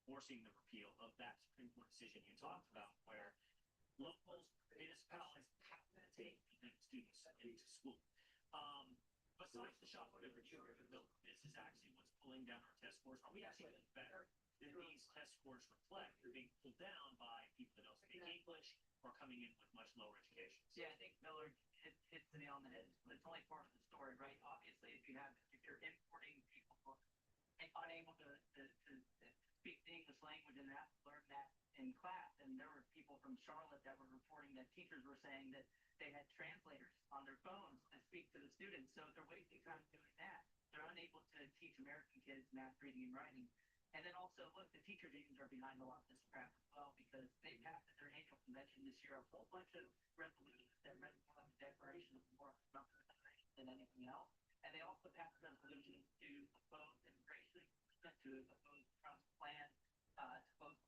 forcing the repeal of that Supreme Court decision you talked about, where locals, municipalities have to take students into school. Besides the shot put every year, even though this is actually what's pulling down our test scores, are we actually getting better than these test scores reflect? They're being pulled down by people that don't speak English or coming in with much lower education. Yeah, I think Miller hits the nail on the head. But it's only part of the story, right? Obviously, if you're importing people and unable to speak the English language and have to learn that in class, and there were people from Charlotte that were reporting that teachers were saying that they had translators on their phones to speak to the students. So they're wasting time doing that. They're unable to teach American kids math, reading, and writing. And then also, look, the teachers' unions are behind a lot of this crap as well because they passed at their annual convention this year a whole bunch of resolutions that read more like a declaration of war than anything else. And they also passed resolutions to oppose immigration, to oppose Trump's plan, to oppose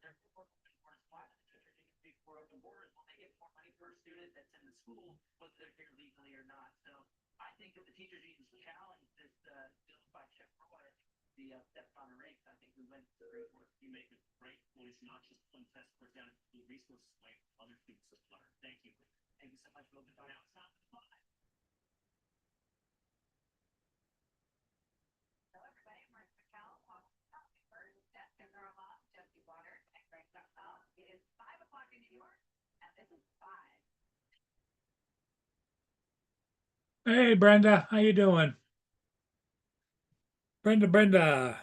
their support for open borders. Why do the teachers unions speak for open borders? Well, they get more money per student that's in the school, whether they're here legally or not. So I think if the teachers unions challenge this bill by Chip Roy, the steps on the race, I think we went to the Supreme Court. You make a great point. It's not just pulling test scores down, it's the resources away from other students to learn. Thank you. Thank you so much, Bill. Now it's time for the Hello, everybody. I'm Mark McCall. First, Justin Norma, Jesse Waters, and Greg Duffel. It is 5 o'clock in New York, and this is 5. Hey, Brenda, how you doing? Brenda.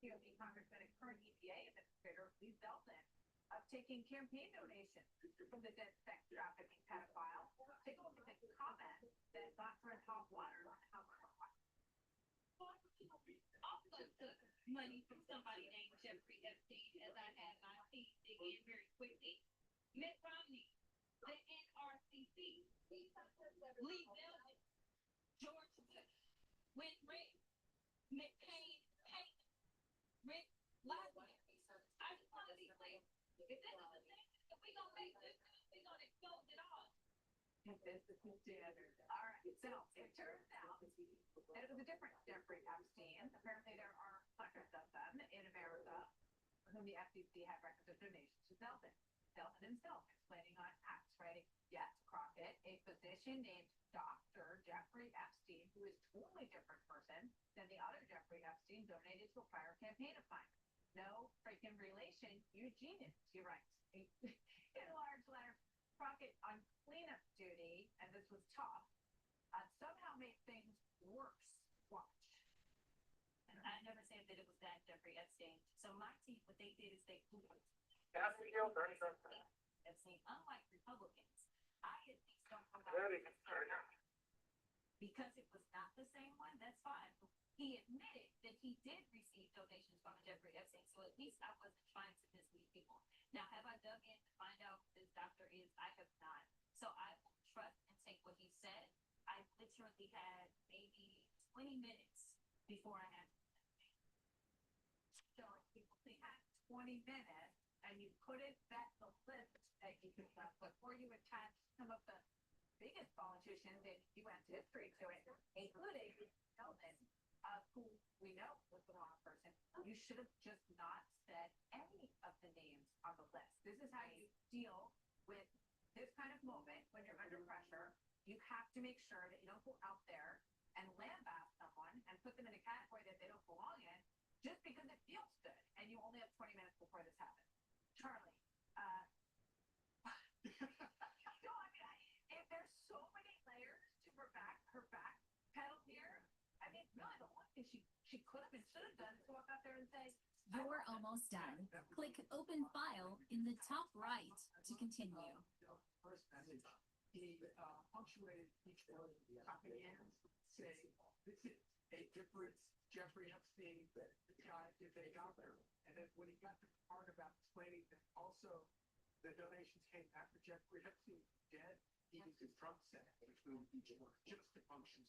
GOP Congressman and current EPA Administrator Lee Zeldin of taking campaign donations from the dead sex trafficking pedophile. Take a look at the comment that got red hot water on how also took money from somebody named Jeffrey Epstein, as I had my feet dig in very quickly. Mitt Romney, the NRCC, Lee Zeldin, George Bush, Rick, McCain, Rick Lightweight. I just want to be clear. If this is the thing that we're going to make this, we're going to expose it all. This is the standard. All right, so it turns out that it was a different Jeffrey Epstein. Apparently, there are hundreds of them in America whom the FCC had records of donations to Zeldin. Zeldin himself explaining on X, writing, yes, Crockett, a physician named Dr. Jeffrey Epstein, who is a totally different person than the other Jeffrey Epstein, donated to a prior campaign of mine. No freaking relation, you genius, he writes. In a large letter, Crockett on cleanup duty, and this was tough, somehow made things worse. Watch. And I never said that it was that Jeffrey Epstein. So my team, what they did is they Epstein, unlike Republicans, I at least don't come back because it was not the same one. That's fine. He admitted that he did receive donations from Jeffrey Epstein, so at least I wasn't trying to mislead people. Now, have I dug in to find out who this doctor is? I have not. So I will trust and take what he said. I literally had maybe 20 minutes before I had. So you had 20 minutes, and you couldn't vet the list that you could have before you attached some of the biggest politicians in U.S. history to it, including Zeldin, who we know was the wrong person. You should have just not said any of the names on the list. This is how you deal with this kind of moment when you're under pressure. You have to make sure that you don't go out there and lambaste someone and put them in a category that they don't belong in just because it feels good. And you only have 20 minutes before this happens. Charlie, no, I mean, if there's so many layers to her back pedal here, I mean, really the one thing she could have and should have done is walk out there and say, You're almost done. Click Open File in the top right to continue. First message, he punctuated each word again, saying, this is a different Jeffrey Epstein guy if they got there. And then when he got to the part about explaining that also the donations came after Jeffrey Epstein dead, he used Trump said, which moved each word just to functions.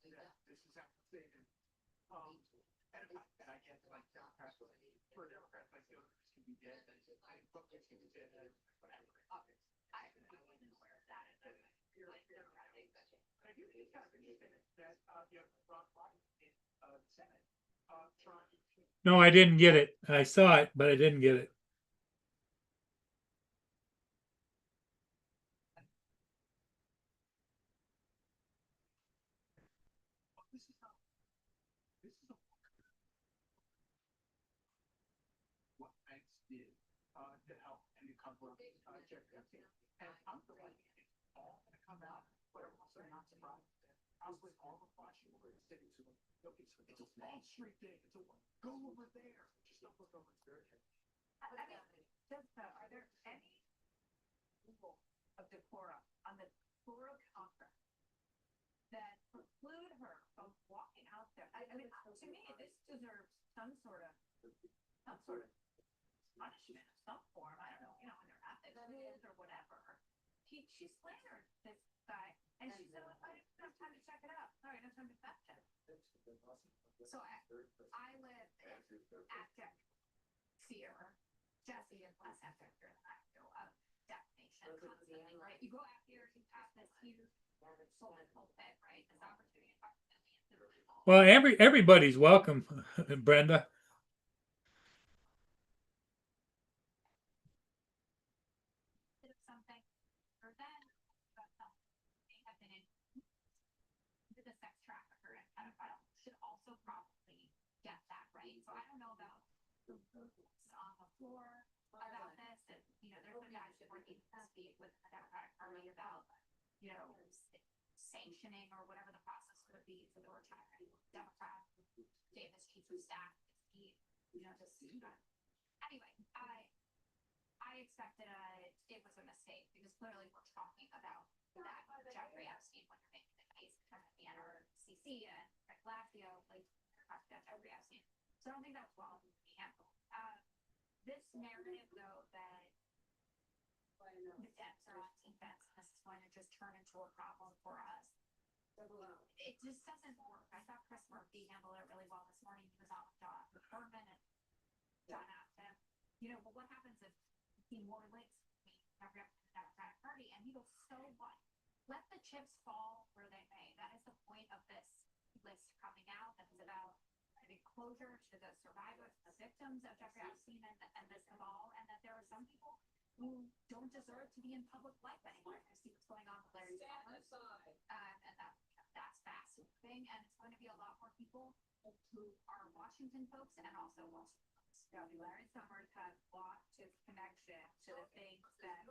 This is after saying, and I get like Democrats, for Democrats, like, No, I didn't get it. I saw it, but I didn't get it. What banks did to help and to cover Jeffrey Epstein. And I'm delighted it's all going to come out, but I'm also not surprised. I was with all the Washington cities who were, look, it's a Wall Street thing. It's a go over there. Just don't look over it's very heavy. Are there any rule of decorum on the tour of Congress that preclude her from walking out there? I mean, to me, this deserves some sort of punishment of some form. I don't know, under ethics rules or whatever. She slandered this guy, and she said, "I didn't have time to check it out. Sorry, I didn't have time to fact check." So I live at Jack Sear. Jesse is less after of defamation constantly, right? You go out here, you have this huge solar pulpit, right? This opportunity to talk to millions of people. Well, everybody's welcome, Brenda. Something, or then they have been into the sex trafficker and pedophile should also probably get that right. So I don't know about the rules on the floor about this, and there's been guys working to speak with the Democratic Party about sanctioning or whatever the process would be for the retiring Democrat Davis chief of staff to speak, anyway, I expected it was a mistake because clearly we're talking about that Jeffrey Epstein when you're making the case in terms of the NRCC and Rick Lassio, like talking about Jeffrey Epstein. So I don't think that's well handled. This narrative, though, that the Dems are on defense, this is going to just turn into a problem for us. It just doesn't work. I thought Chris Murphy handled it really well this morning. He was on with John Berman, and John asked him, well, what happens if more links between the Democratic Party? And he goes, so what? Let the chips fall where they may. That is the point of this list coming out. That is about giving closure to the survivors, the victims of Jeffrey Epstein and this cabal, and that there are some people who don't deserve to be in public life anymore. You see what's going on with Larry Summers, and that's fascinating. And it's going to be a lot more people who are Washington folks and also Washington. Larry Summers has lost his connection to the things that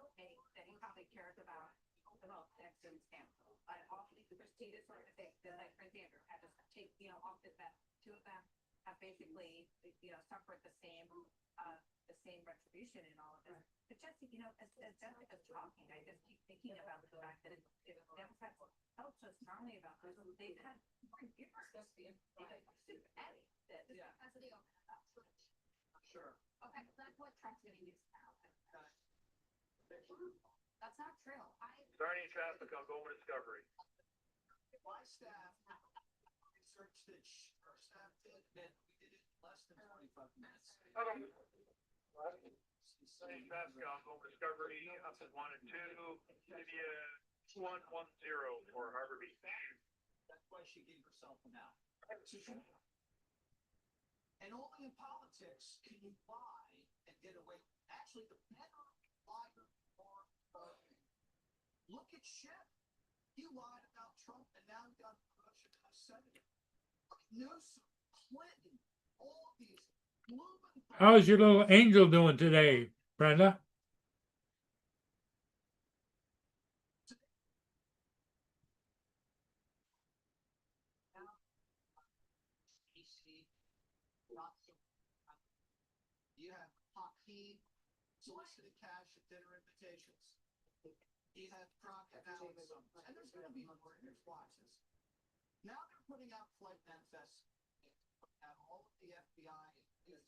he probably cares about the most, Epstein scandal. All these prestigious organizations like Prince Andrew had to take off his bench. Two of them have basically suffered the same retribution in all of this. But Jesse, as Jessica's talking, I just keep thinking about the fact that if Democrats felt so strongly about this, they've had more years. They've pursued Eddie. This because of the open up. Sure. Okay, that's what Trump's going to use now. That's not true. Starting traffic on Bowman Discovery. My staff research that our staff did, and we did it in less than 25 minutes. Starting traffic on Bowman Discovery up at 1 and 2. India 110 for Harbor Beach. That's why she gave herself an out. And only in politics can you lie and get away. Actually, the better liar are. Look at Schiff. He lied about Trump, and now he got promotion to the Senate. Newsom, Clinton, all these blooming. How's your little angel doing today, Brenda? You have Hakeem solicited cash at dinner invitations. You have Crockett Allen, and there's going to be more. Here's watch this. Now they're putting out flight manifests and all of the FBI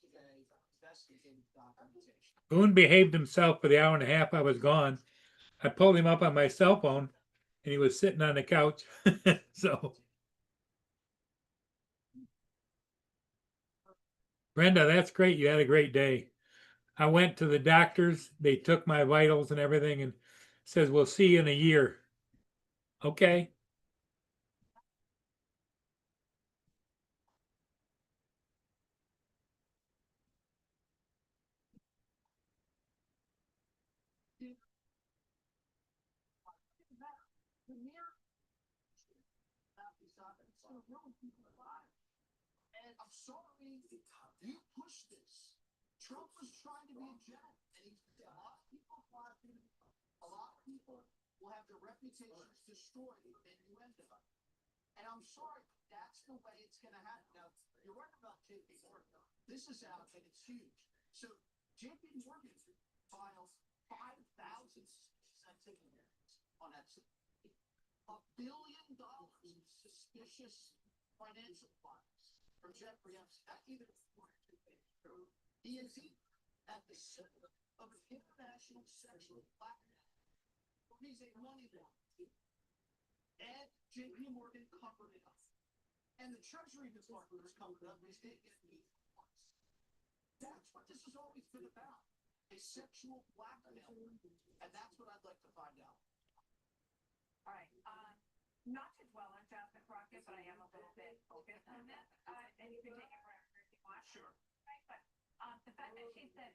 today investigating documentation. Boone behaved himself for the hour and a half I was gone. I pulled him up on my cell phone, and he was sitting on the couch. So, Brenda, that's great. You had a great day. I went to the doctors. They took my vitals and everything and says, we'll see you in a year. Okay. And I'm sorry, you pushed this. Trump was trying to be a gentleman, and a lot of people thought a lot of people will have their reputations destroyed, and you ended up. And I'm sorry, that's the way it's going to happen. Now, you're right about JP Morgan. This is out, and it's huge. So, JP Morgan filed 5,000 sentiment on that. $1 billion in suspicious financial files from Jeffrey Epstein. Either he is at the center of an international sexual blackmail. He's a money launderer. And JP Morgan covered it up. And the Treasury Department has covered it up. They didn't get me once. That's what this has always been about. A sexual blackmail. And that's what I'd like to find out. All right, not to dwell on Jasmine Crockett, but I am a little bit focused on this, and you can take it wherever you want. Sure. Right, but, the fact that she said,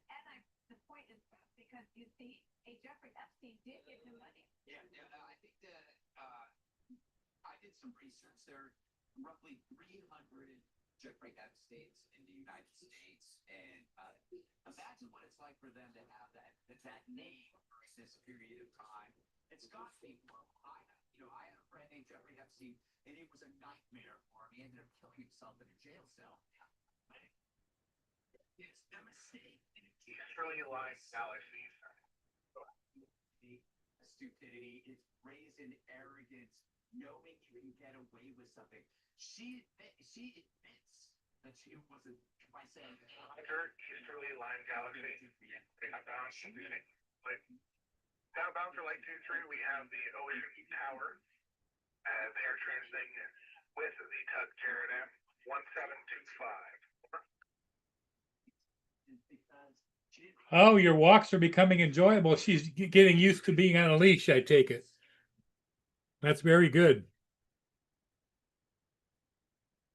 the point is, because you see, a Jeffrey Epstein did give him money. Yeah, I think that, I did some research. There are roughly 300 Jeffrey Epsteins in the United States, and, imagine what it's like for them to have that name for this period of time. It's got to be horrible. I had a friend named Jeffrey Epstein, and it was a nightmare for him. He ended up killing himself in a jail cell. It's a mistake. Easterly line galaxies. Stupidity, it's brazen arrogance, knowing you can get away with something. She admits that she wasn't, by saying, Easterly line galaxy. Downbound for Light 23, we have the Ocean Tower. They are transiting with the Tug Jared M1725. Oh, your walks are becoming enjoyable. She's getting used to being on a leash, I take it. That's very good.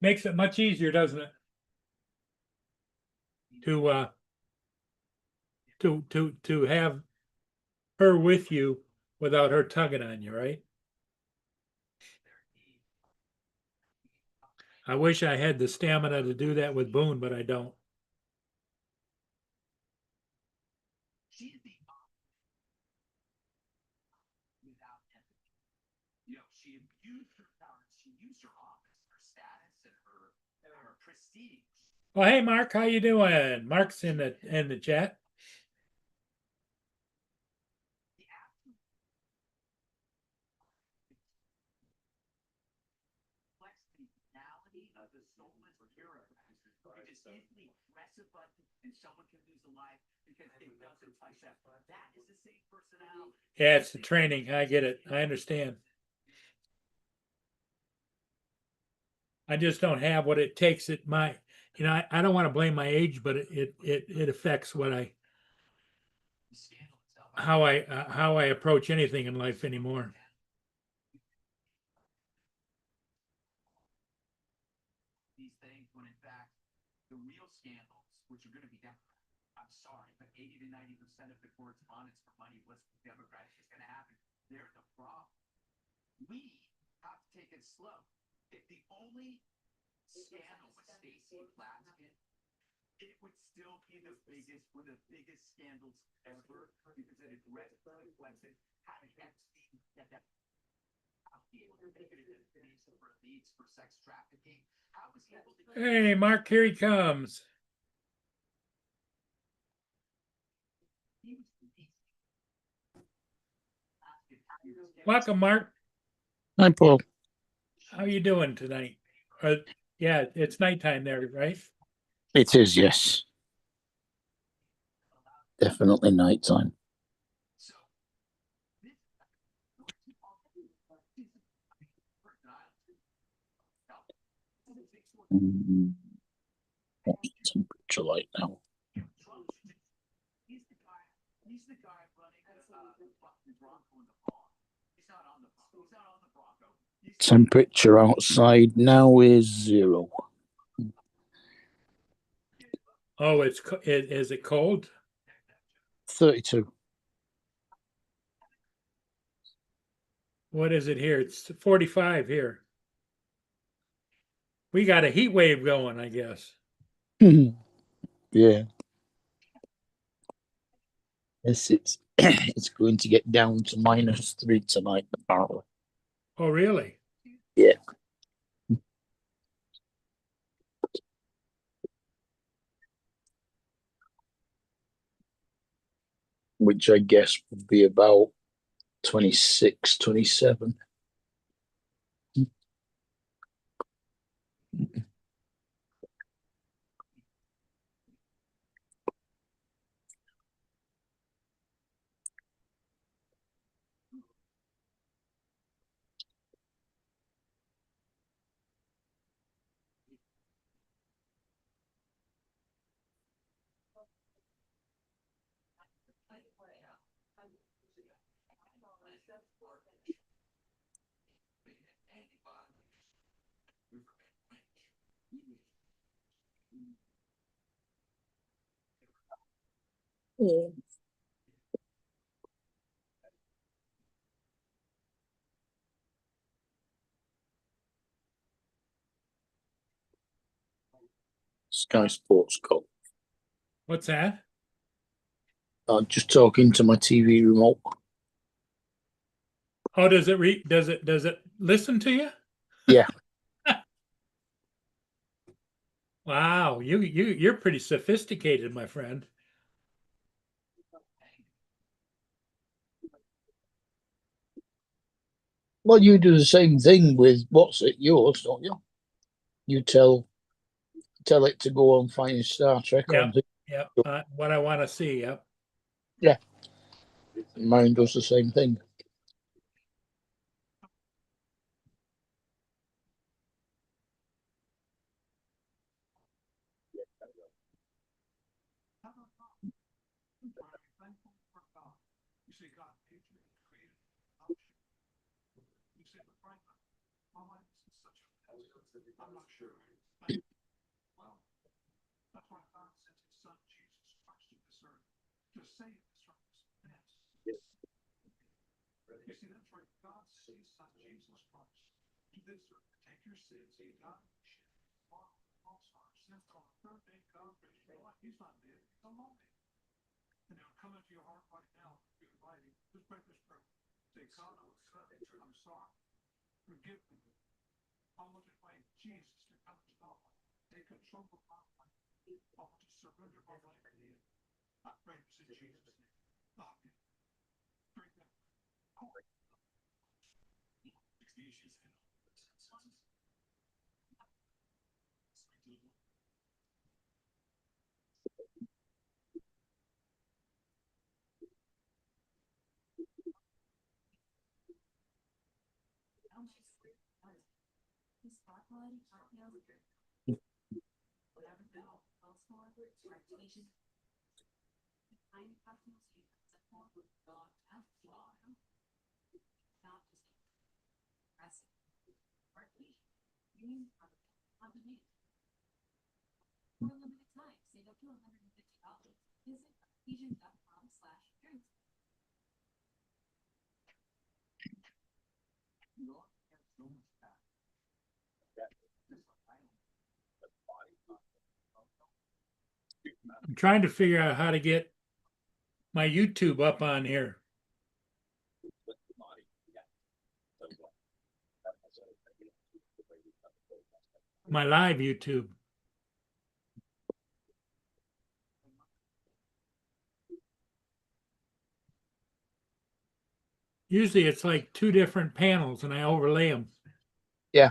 Makes it much easier, doesn't it? To have her with you without her tugging on you, right? I wish I had the stamina to do that with Boone, but I don't. she's the without empathy. She abused her power. She used her office, her status, and her prestige. Well, hey, Mark, how you doing? Mark's in the chat. Of the soulless hero. You just easily press a button and someone can lose a life because it doesn't touch that. That is the same personality. Yeah, it's the training. I get it. I understand. I just don't have what it takes at my, I don't want to blame my age, but it affects what how I approach anything in life anymore. These things when in fact the real scandals, which are going to be I'm sorry, but 80 to 90% of the correspondence for money was Democrats is going to happen. They're the problem. We have to take it slow. If the only scandal was Stacey Plaskett, it would still be one of the biggest scandals ever because it reflected how Epstein get that. How he able to make it a destination for elites for sex trafficking. How was he able to? Hey, Mark, here he comes. Welcome, Mark. Hi, Paul. How you doing tonight? Yeah, it's nighttime there, right? It is, yes. Definitely nighttime. What's the temperature like now? Temperature outside now is 0. Oh, is it cold? 32. What is it here? It's 45 here. We got a heat wave going, I guess. Yeah. Yes, it's it's going to get down to -3 tonight, apparently. Oh, really? Yeah. Which I guess would be about 26, 27. Sky Sports Go. What's that? I'm just talking to my TV remote. Oh, does it listen to you? Yeah. Wow, you're pretty sophisticated, my friend. Well, you do the same thing with yours, don't you? You tell it to go and find Star Trek Yep. on the, Yep. What I want to see. Yep. yeah. Mine does the same thing. I'm not sure. Well, that's why God sent his son Jesus Christ to this earth to save us from this mess. You see, that's right. God sent his son Jesus Christ to this earth to take your sins. He died on the ship. All our sins on the third day. God raised him alive. He's not dead. He's alive. And now come into your heart right now. You're inviting. Just pray this prayer. Say, God, I'm sorry. Forgive me. I want to invite Jesus to come into my life. Take control of my life. I want to surrender my life to you. I pray this in Jesus' name. Amen. Drink that. For a limited time, save up to $150. Visit Ephesians.com/drinks. I'm trying to figure out how to get my YouTube up on here. My live YouTube. Usually it's like 2 different panels and I overlay them. Yeah.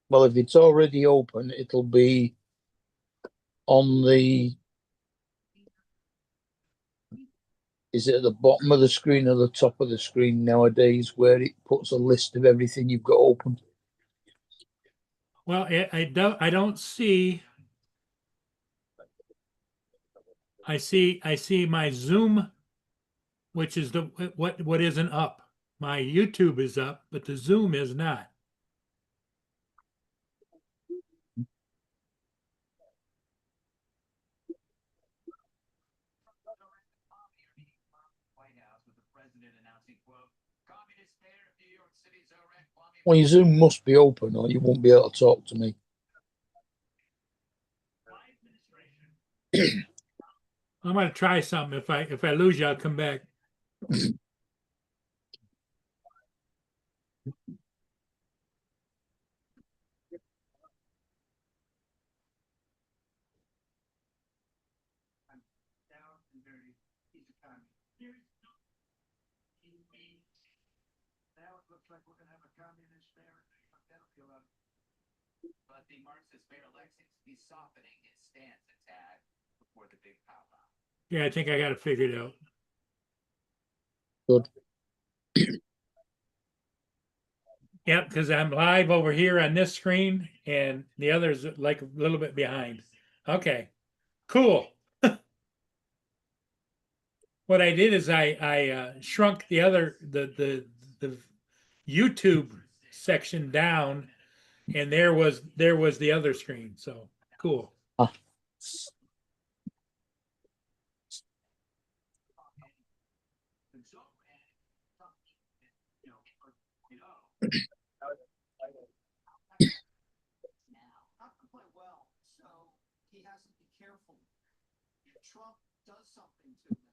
Well, if it's already open, it'll be on the. Is it at the bottom of the screen or the top of the screen nowadays, where it puts a list of everything you've got open? Well, I don't see. I see my Zoom, which is what isn't up. My YouTube is up, but the Zoom is not. White House with the president announcing, quote, communist mayor of New York City, Zoran Kwame. Well, your Zoom must be open, or you won't be able to talk to me. I'm gonna try something. If I lose you, I'll come back. Down and very easy economy. Now it looks like we're gonna have a communist mayor. That'll be a lot. But the Marxist mayor elections, he's softening his stance a tad before the big powwow. Yeah, I think I got it figured out. Good. Yep, because I'm live over here on this screen, and the other's like a little bit behind. Okay, cool. What I did is I shrunk the other the YouTube section down, and there was the other screen. So cool. Not quite well, so he has to be careful. If Trump does something to him,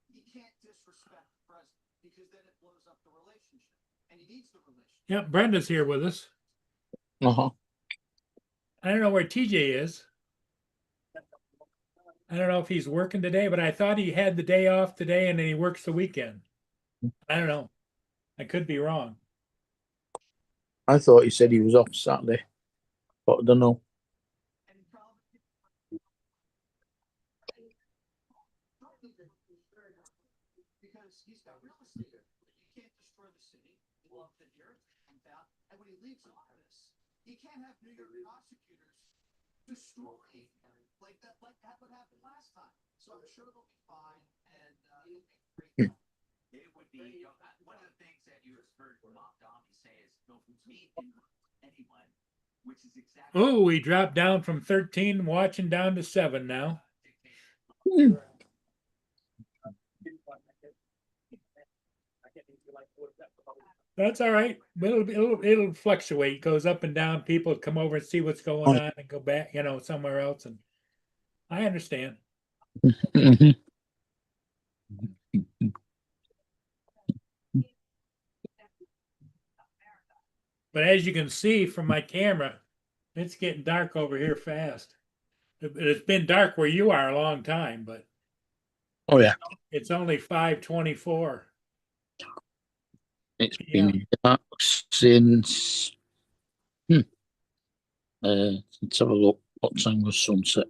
he can't disrespect the president because then it blows up the relationship, and he needs the relationship. Yep, Brenda's here with us. Uh-huh. I don't know where TJ is. I don't know if he's working today, but I thought he had the day off today and then he works the weekend. I don't know. I could be wrong. I thought he said he was off Saturday, but I don't know. Because he's got real estate, you can't destroy the city. He loves the earth comes out, and when he leaves office, he can't have New York prosecutors destroy like that what happened last time. So I'm sure they'll be fine, and it'll be great. It would be, one of the things that you have heard Bob Domi say is, don't meet anyone, which is exactly. Oh, we dropped down from 13, watching down to 7 now. That's all right. It'll fluctuate. It goes up and down. People come over and see what's going on and go back, somewhere else. And I understand. But as you can see from my camera, it's getting dark over here fast. It's been dark where you are a long time, but Oh yeah, it's only 5:24. it's been dark since. Let's have a look. What time was sunset?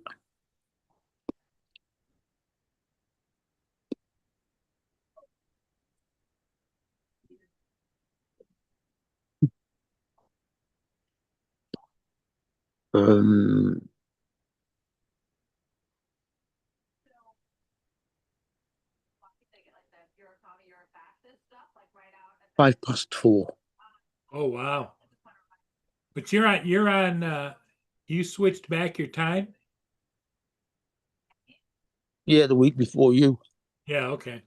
Five past 4. Oh wow. But you're on you switched back your time? Yeah, the week before you. Yeah, okay.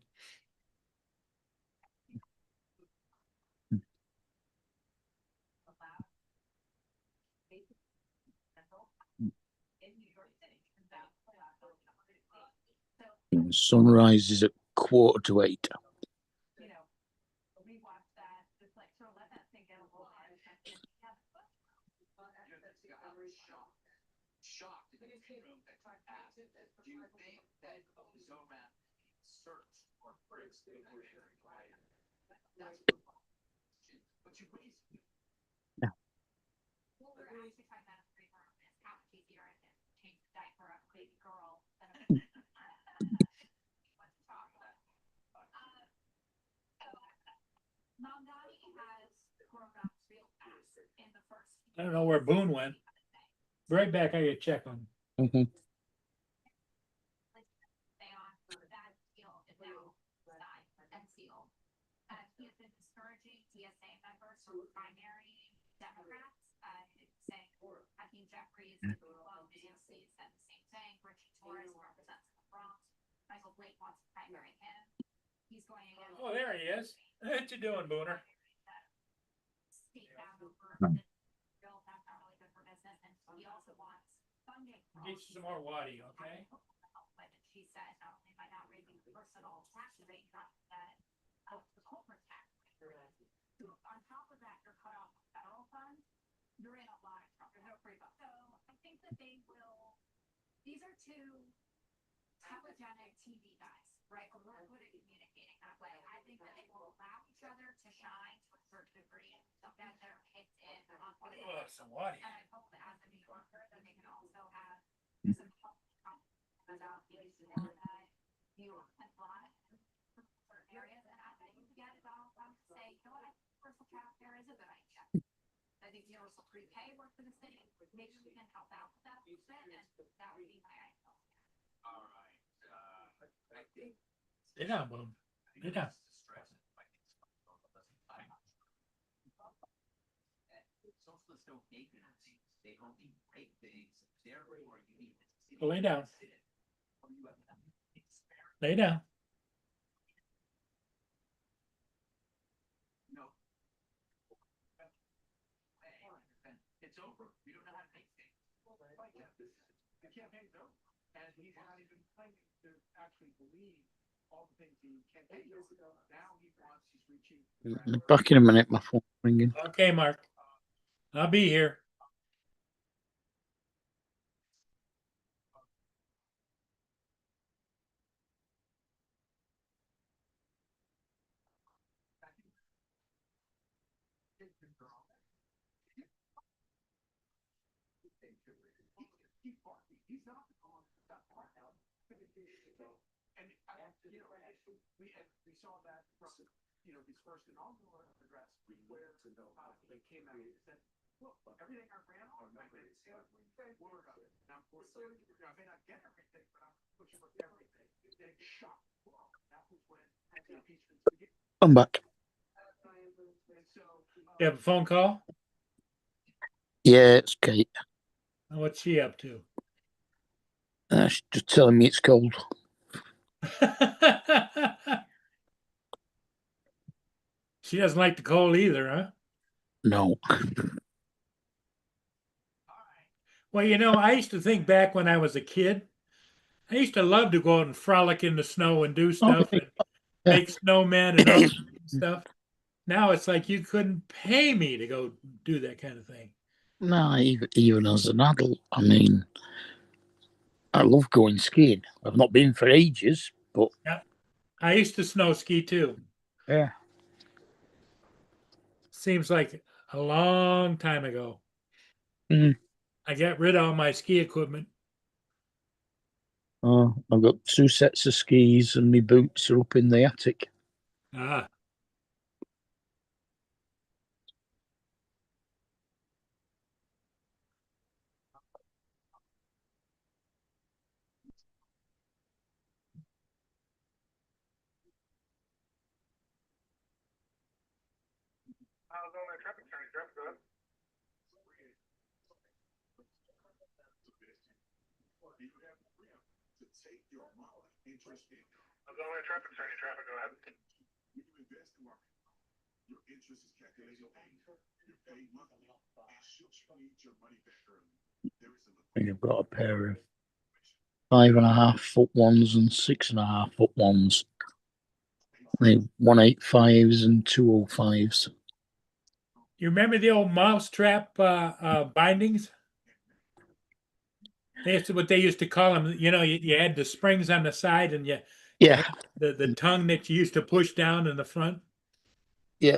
Sunrise is at 7:45. Shocked in the room that asked, do you think that Zoran searched for Prince? But you raised Yeah. Well, we're actually talking about a free room. It's how much easier I can change the diaper of a baby girl than a Mamdani has grown up real fast in the first. I don't know where Boone went. Right back, I get check on. Mm-hmm. primary Democrats, saying Hakeem Jeffries and Nancy said the same thing. Richie Torres represents the Bronx. Michael Blake wants to primary him. He's going against. Oh, there he is. What you doing, Booner? State bound over the bill, that's not really good for business, and he also wants funding. Get you some more Waddy, okay? But she said not only by not raising personal tax rate, not that the corporate tax rate. So on top of that, you're cut off federal funds. You're in a lot of trouble. There's no free bucks. So I think that they will. These are two telegenic TV guys, right? We're really good at communicating that way. I think that they will allow each other to shine to a certain degree, so that they're hit in on what it Oh, is. some Waddy. And I hope that as a New Yorker, that they can also have some help about these New York and fly in certain areas. And I think get about say, you know what, I think universal childcare is a good idea. I think universal prepay works for the city. Maybe we can help out with that a little bit, and that would be my idea. All right. I think. Sit down, Boom. Sit down. Socialists don't make things. They only break things. Therefore, you need to Lay down. Lay down. No. It's over. We don't know how to make things. The campaign's over. And he's not even claiming to actually believe all the things he campaigned over. Now he wants, he's reaching. Back in a minute, my phone's ringing. Okay, Mark. I'll be here. He's not on that part now. And we saw that from his first inaugural address where they came out and said, look, everything our grandma word of it. Now, of course, I may not get everything, but I'm pushing for everything. They shock. That was when the impeachment began. I'm back. And so, You have a phone call? Yeah, it's Kate. What's she up to? She's just telling me it's cold. She doesn't like the cold either, huh? No. Well, I used to think back when I was a kid, I used to love to go out and frolic in the snow and do stuff and make snowmen and all that stuff. Now it's like you couldn't pay me to go do that kind of thing. No, even as an adult, I mean, I love going skiing. I've not been for ages, but Yeah, I used to snow ski too. yeah. Seems like a long time ago. Mm. I got rid of all my ski equipment. I've got 2 sets of skis and my boots are up in the attic. Ah, How's all that traffic turning? Traffic good? How's all that traffic turning? Traffic go ahead. When you invest in market, your interest is calculated paid. You're paid monthly. And should you need your money back early, there is a I think I've got a pair of 5.5 foot ones and 6.5 foot ones. They 185s and 205s. you remember the old mousetrap bindings? That's what they used to call them. You had the springs on the side and you Yeah, the tongue that you used to push down in the front. yeah.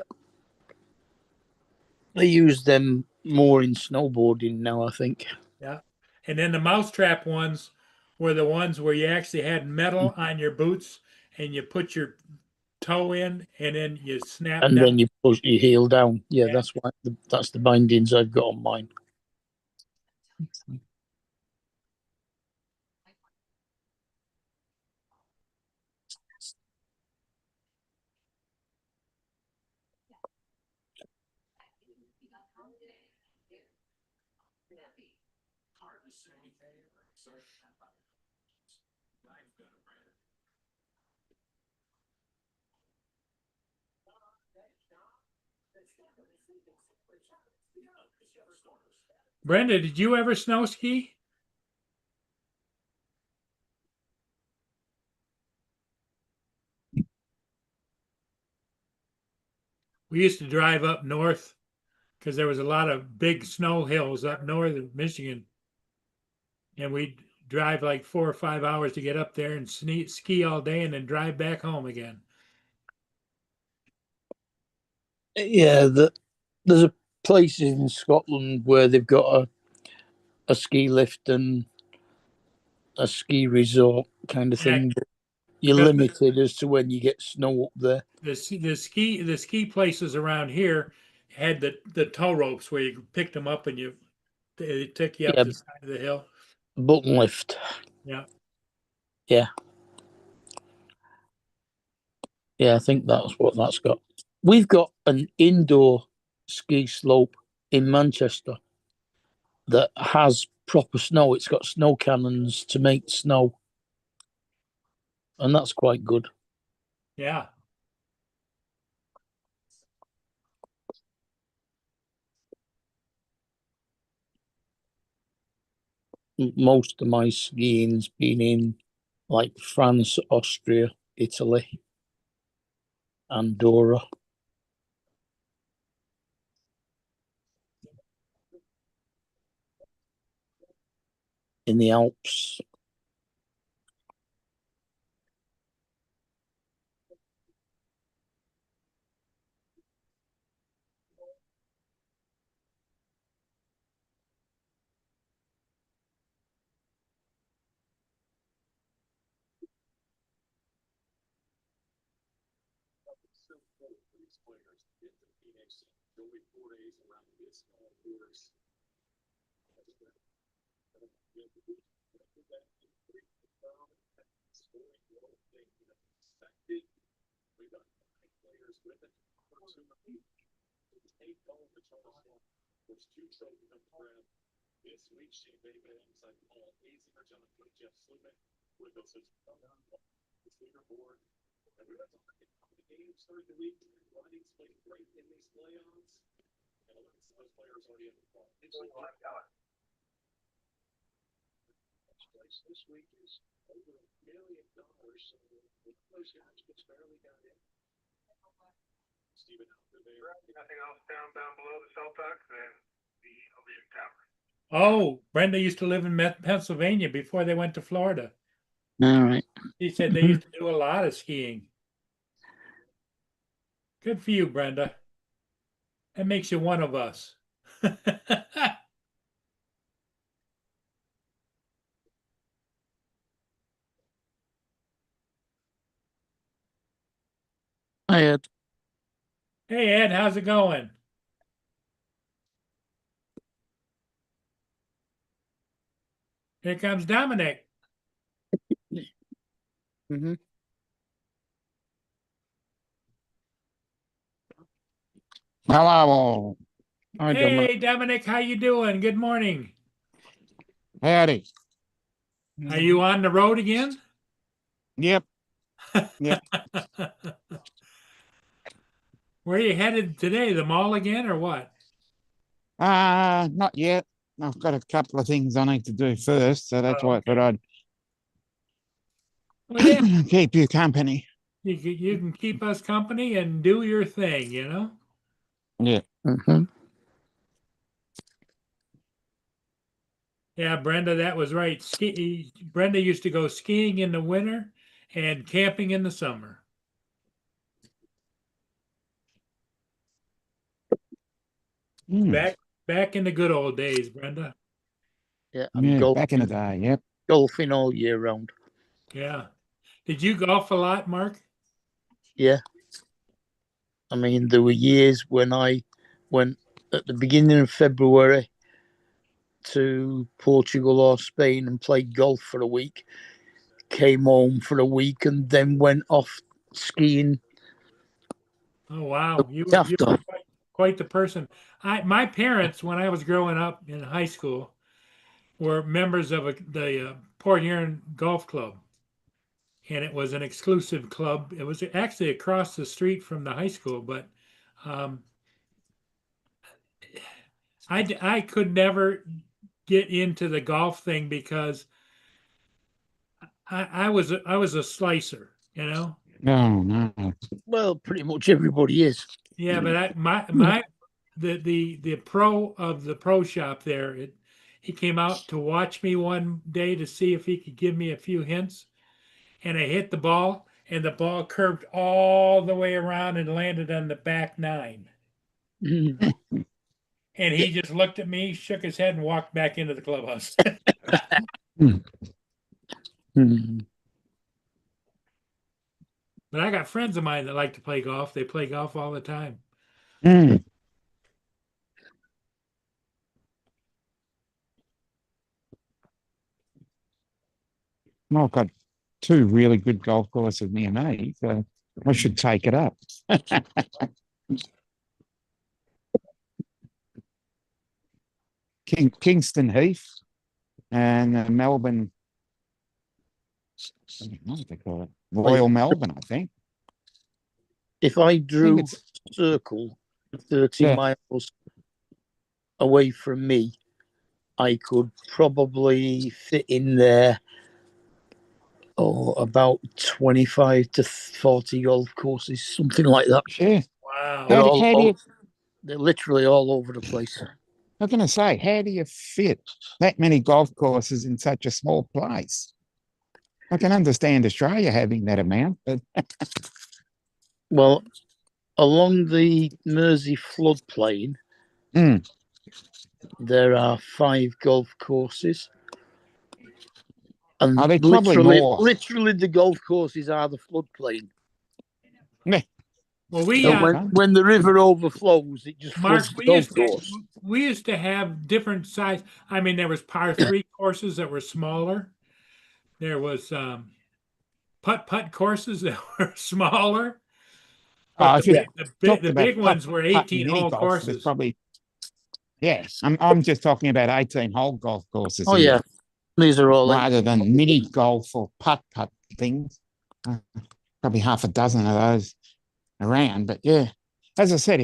They use them more in snowboarding now, I think. Yeah. And then the mousetrap ones were the ones where you actually had metal on your boots and you put your toe in and then you snap And down. then you push your heel down. Yeah, Yeah. that's the bindings I've got on mine. hard to say. Sorry. I've got a brand. Brenda, did you ever snow ski? We used to drive up north because there was a lot of big snow hills up north of Michigan. And we'd drive like 4 or 5 hours to get up there and ski all day and then drive back home again. Yeah, there's a place in Scotland where they've got a ski lift and a ski resort kind of thing. But you're Yeah. limited as to when you get snow up there. The ski places around here had the tow ropes where you picked them up and they took you up Yeah. the side of the hill. Button lift. Yeah. Yeah. Yeah, I think that's what that's got. We've got an indoor ski slope in Manchester that has proper snow. It's got snow cannons to make snow. And that's quite good. Yeah. Most of my skiing's been in like France, Austria, Italy, Andorra. In the Alps. Nothing else down below the cell duct than the Elysian Tower. Oh, Brenda used to live in Pennsylvania before they went to Florida. All right. She said they used to do a lot of skiing. Good for you, Brenda. That makes you one of us. Hi, Ed. Hey, Ed, how's it going? Here comes Dominic. Mm-hmm. Hello. Hi, Dominic. Hey, Dominic, how you doing? Good morning. Howdy. Are you on the road again? Yep. Yep. Where are you headed today? The mall again or what? Not yet. I've got a couple of things I need to do first, so that's why I thought I'd Well, yeah, keep you company. you can keep us company and do your thing, you know? Yeah. Mm-hmm. Yeah, Brenda, that was right. Brenda used to go skiing in the winter and camping in the summer. Back in the good old days, Brenda. Yeah, and Yeah, back in the day, yep. golfing all year round. Yeah. Did you golf a lot, Mark? Yeah. I mean, there were years when I went at the beginning of February to Portugal or Spain and played golf for a week, came home for a week, and then went off skiing. Oh, wow. You were quite the person. My parents, when I was growing up in high school, were members of the Port Huron Golf Club, and it was an exclusive club. It was actually across the street from the high school, but um, I could never get into the golf thing because I was a slicer, you know. Oh no. Well, pretty much everybody is. Yeah, but my the pro of the pro shop there, he came out to watch me one day to see if he could give me a few hints, and I hit the ball, and the ball curved all the way around and landed on the back nine. Mm. And he just looked at me, shook his head, and walked back into the clubhouse. Mm. But I got friends of mine that like to play golf. They play golf all the time. Mm. Well, I've got two really good golf courses near me, so I should take it up. Kingston Heath and Melbourne. I don't know what they call it. Royal Melbourne, I think. If I drew a it's- circle 30 Yeah. miles away from me, I could probably fit in there about 25 to 40 golf courses, something like that. Yeah. Wow. They're, How do you, they're literally all over the place. I'm going to say, how do you fit that many golf courses in such a small place? I can understand Australia having that amount, but Well, along the Mersey floodplain, Mm. there are 5 golf courses. And Are they probably more? literally the golf courses are the floodplain. Well, we And when the river overflows, it just Mark, floods the golf course. we used to have different size. I mean, there was par 3 courses that were smaller. There was putt courses that were smaller. But if you talked the about big ones were 18 mini hole golf, there's courses. probably, yeah, I'm just talking about 18-hole golf courses. Oh, here, yeah. These are all rather than mini golf or putt things. Probably half a dozen of those around. But yeah, as I said,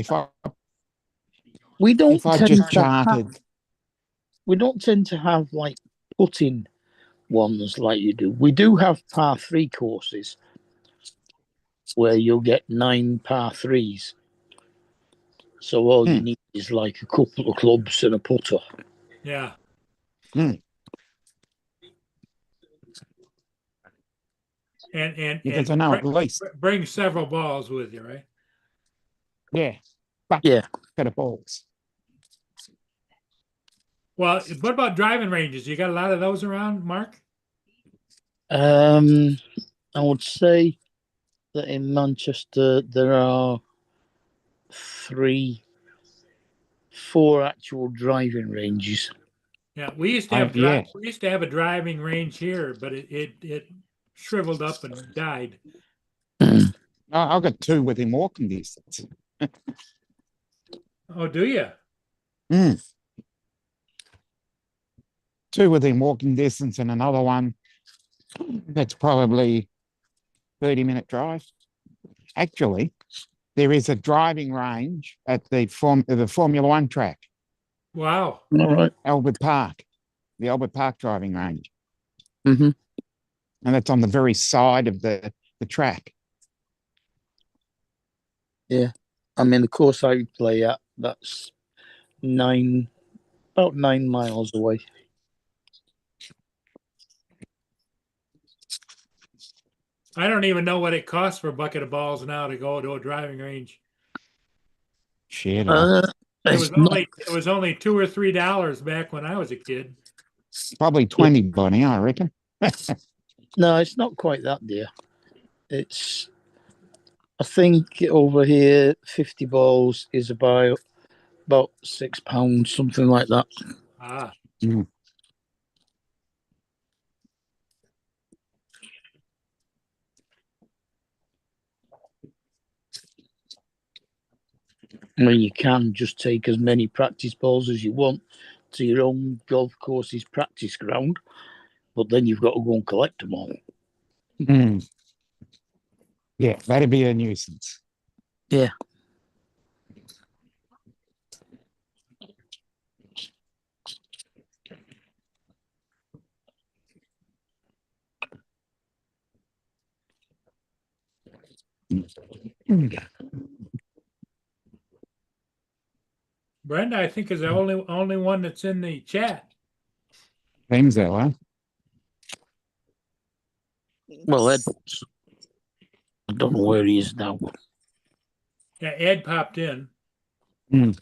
we don't if I tend just to have, charted, we don't tend to have like putting ones like you do. We do have par 3 courses where you'll get 9 par 3s. So all you need is like a couple of clubs and a putter. Yeah. And because I know at least, bring several balls with you, right? yeah, but Yeah. set of balls. Well, what about driving ranges? You got a lot of those around, Mark? I would say that in Manchester there are 4 actual driving ranges. Yeah, we used to have we used to have a driving range here, but it shriveled up and died. I've got 2 within walking distance. Oh, do you? 2 within walking distance and another one that's probably 30-minute drive. Actually, there is a driving range at the Formula One track. Wow. All right. Albert Park, the Albert Park driving range. Mm-hmm. And that's on the very side of the track. Yeah. I mean, the course I play at, that's about 9 miles away. I don't even know what it costs for a bucket of balls now to go to a driving range. Shit. It was only $2 or $3 back when I was a kid. Probably 20 by now, I reckon. No, it's not quite that dear. It's, I think over here, 50 balls is about £6, something like that. Ah. I mean, you can just take as many practice balls as you want, to your own golf course's practice ground, but then you've got to go and collect them all. Mm. Yeah, that'd be a nuisance. Yeah. Mm. Brenda, I think, is the only one that's in the chat. Seems that way. Well, Ed, I don't know where he is now. Yeah, Ed popped in. Mm.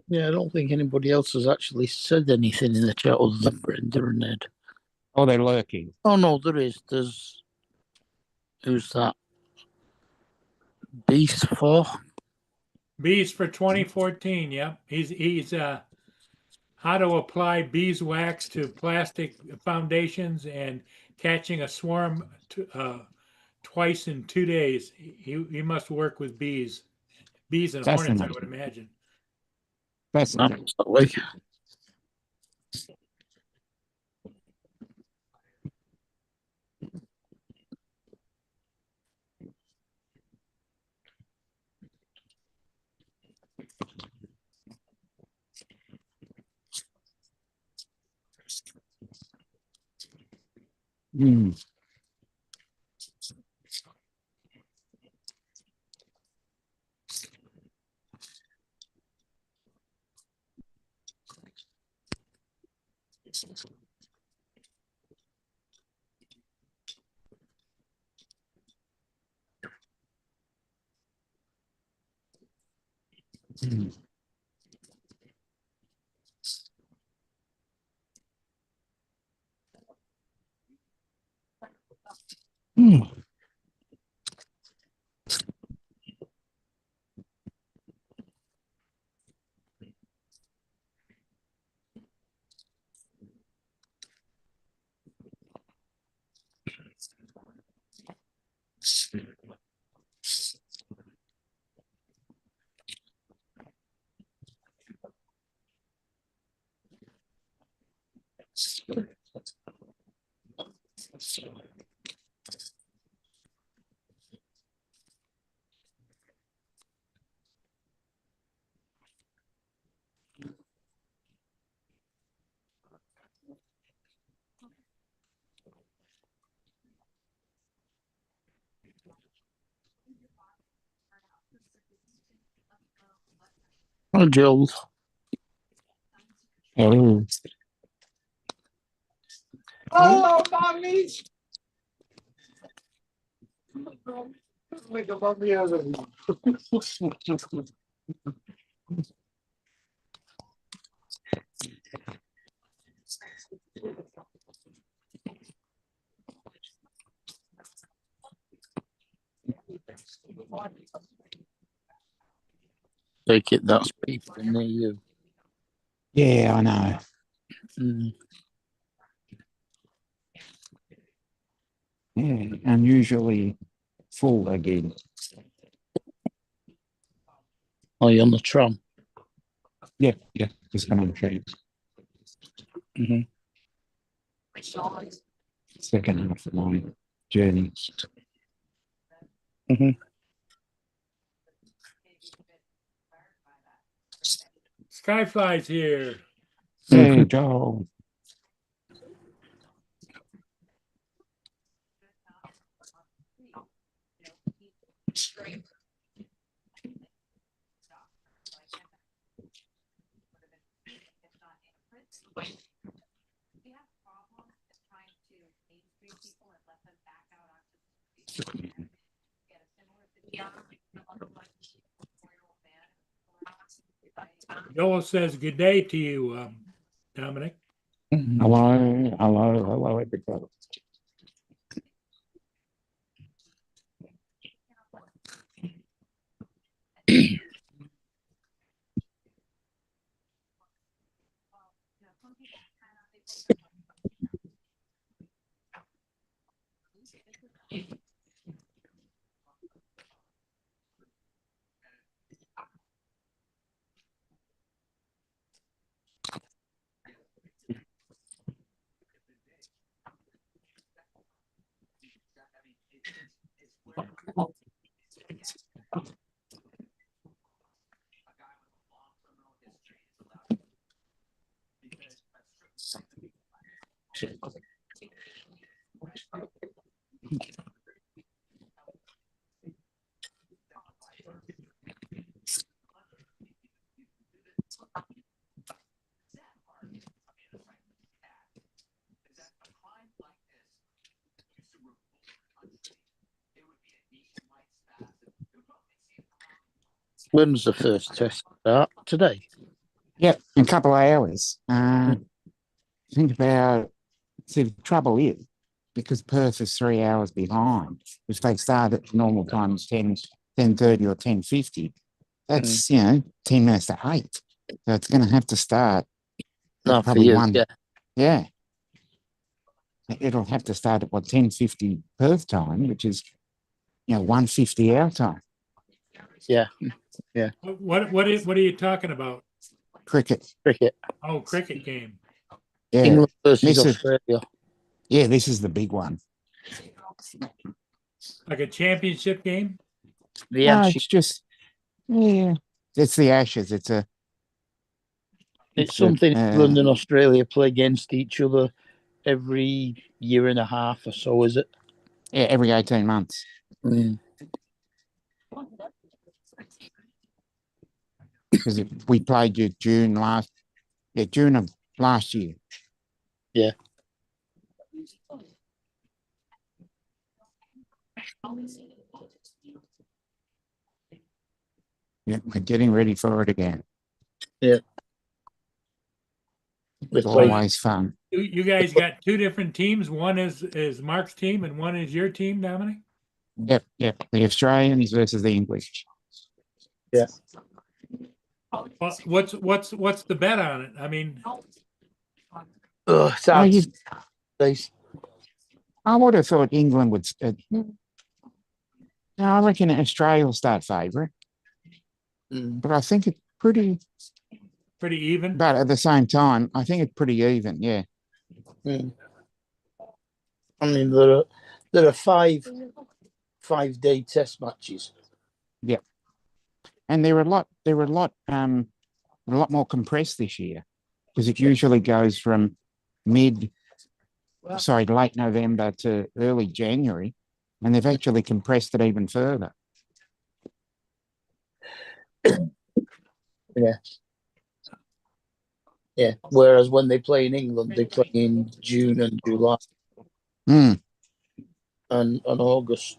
Yeah, I don't think anybody else has actually said anything in the chat other than Brenda and Ed. Oh, they're lurking. Oh no, there is. There's who's that? Beast for? Bees for 2014. Yep. He's how to apply beeswax to plastic foundations and catching a swarm twice in 2 days. He must work with bees and hornets, I would imagine. Fascinating. Absolutely. Mm. Mm. Mm. Oh, Joel. Oh. Oh, mommy! Take it that's people near you. Yeah, I know. Mm. Yeah, unusually full again. Are you on the tram? Yeah, just come on train. Mm-hmm. Second half of my journey. Mm-hmm. Skyfly's here. Hey, Joel. We have problems trying to mainstream people and let them back out onto the street. Get a similar situation. Joel says good day to you, Dominic. Hello, everybody. When's the first test start? Today. Yep, in a couple of hours. Think about, see, the trouble is, because Perth is 3 hours behind, if they start at normal times 10:30 or 10:50, that's, 10 minutes to 8. So it's going to have to start at Not for probably you. one. Yeah. Yeah. It'll have to start at 10:50 Perth time, which is, 1:50 our time. Yeah. What are you talking about? Cricket. Cricket. Oh, cricket game. Yeah. England versus This is- Australia. Yeah, this is the big one. Like a championship game? The No, Ashes. it's just, yeah, it's the Ashes. It's Something England and Australia play against each other every year and a half or so, is it? yeah, every 18 months. Because we played you June of last year. Yeah. Yeah, we're getting ready for it again. Yeah. It's always fun. You guys got two different teams. One is Mark's team and one is your team, Dominic? Yep. The Australians versus the English. Yeah. What's the bet on it? I mean, It's hard to say. I would have thought England would. I reckon Australia will start favourite, but I think it's pretty even. But at the same time, I think it's pretty even. Yeah. I mean, there are 5-day test matches. Yep. And they're a lot more compressed this year, because it usually goes from late November to early January, and they've actually compressed it even further. Yeah. Yeah. Whereas when they play in England, they play in June and July and August.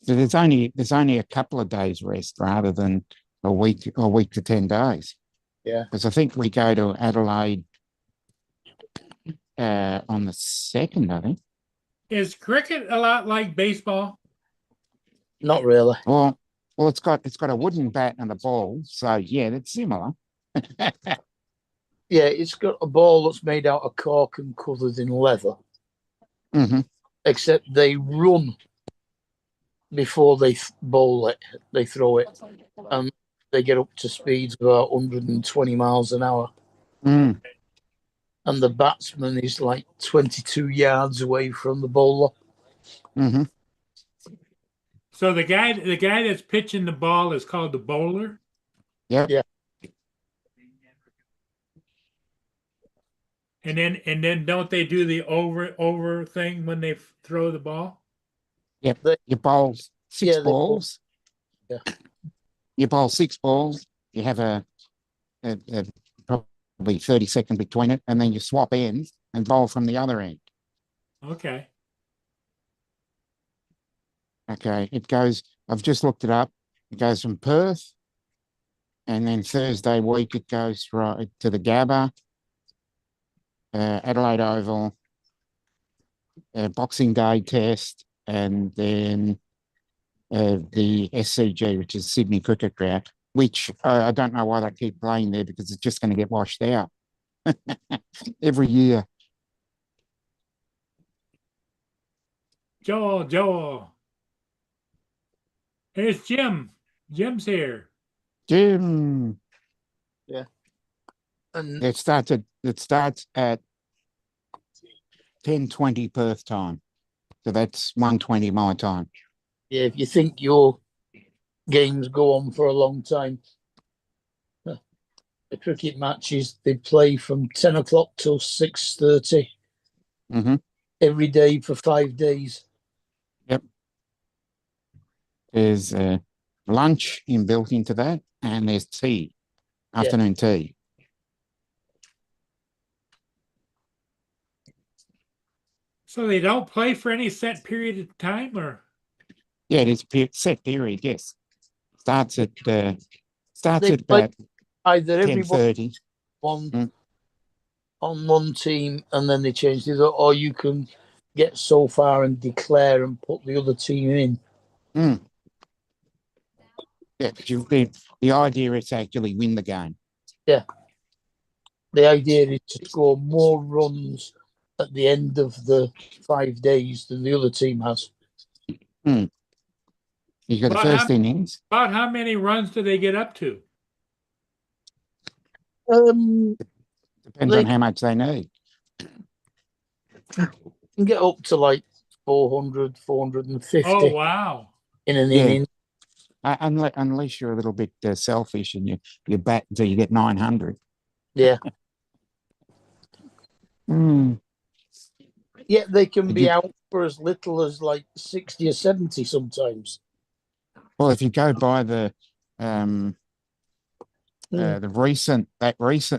So there's only a couple of days rest rather than a week to 10 days. Yeah. Because I think we go to Adelaide on the 2nd, I think. Is cricket a lot like baseball? Not really. Well, it's got a wooden bat and a ball, so yeah, that's similar. Yeah, it's got a ball that's made out of cork and covered in leather. Except they run before they bowl it. They throw it, and they get up to speeds of about 120 miles an hour. And the batsman is like 22 yards away from the bowler. So the guy that's pitching the ball is called the bowler? Yeah. And then don't they do the over thing when they throw the ball? Yep. You bowl six balls. Yeah. You bowl 6 balls. You have a probably 30 seconds between it, and then you swap ends and bowl from the other end. Okay. Okay. It goes. I've just looked it up. It goes from Perth, and then Thursday week it goes right to the Gabba, Adelaide Oval, Boxing Day Test, and then the SCG, which is Sydney Cricket Ground, which I don't know why they keep playing there, because it's just going to get washed out every year. Joel. Here's Jim. Jim's here. Jim. Yeah. And It starts at 10:20 Perth time. So that's 1:20 my time. yeah, if you think your games go on for a long time, the cricket matches, they play from 10 o'clock till 6:30 every day for 5 days. Yep. There's lunch built into that, and there's tea, afternoon tea. So they don't play for any set period of time, or? Yeah, it is set period. Yes, starts at They about play either 10:30. on one team and then they change the other, or you can get so far and declare and put the other team in. Yeah, but the idea is to actually win the game. Yeah. The idea is to score more runs at the end of the 5 days than the other team has. You got the About first how- innings. About how many runs do they get up to? Depends They on how much they need. can get up to like 400, 450 Oh, wow. in an Yeah. inning. Unless you're a little bit selfish and you bat until you get 900. Yeah. Yeah, they can be out for as little as like 60 or 70 sometimes. Well, if you go by the recent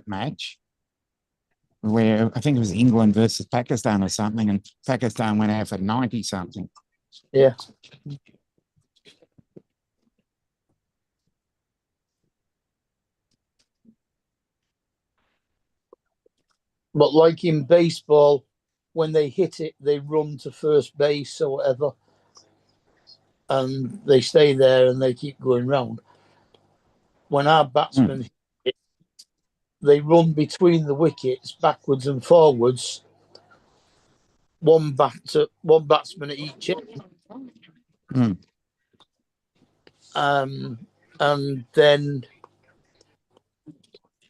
match where I think it was England versus Pakistan or something, and Pakistan went out for 90 something. Yeah. But like in baseball, when they hit it, they run to first base or whatever, and they stay there and they keep going round. When our batsmen hit it, they run between the wickets, backwards and forwards. One batsman at each end. And then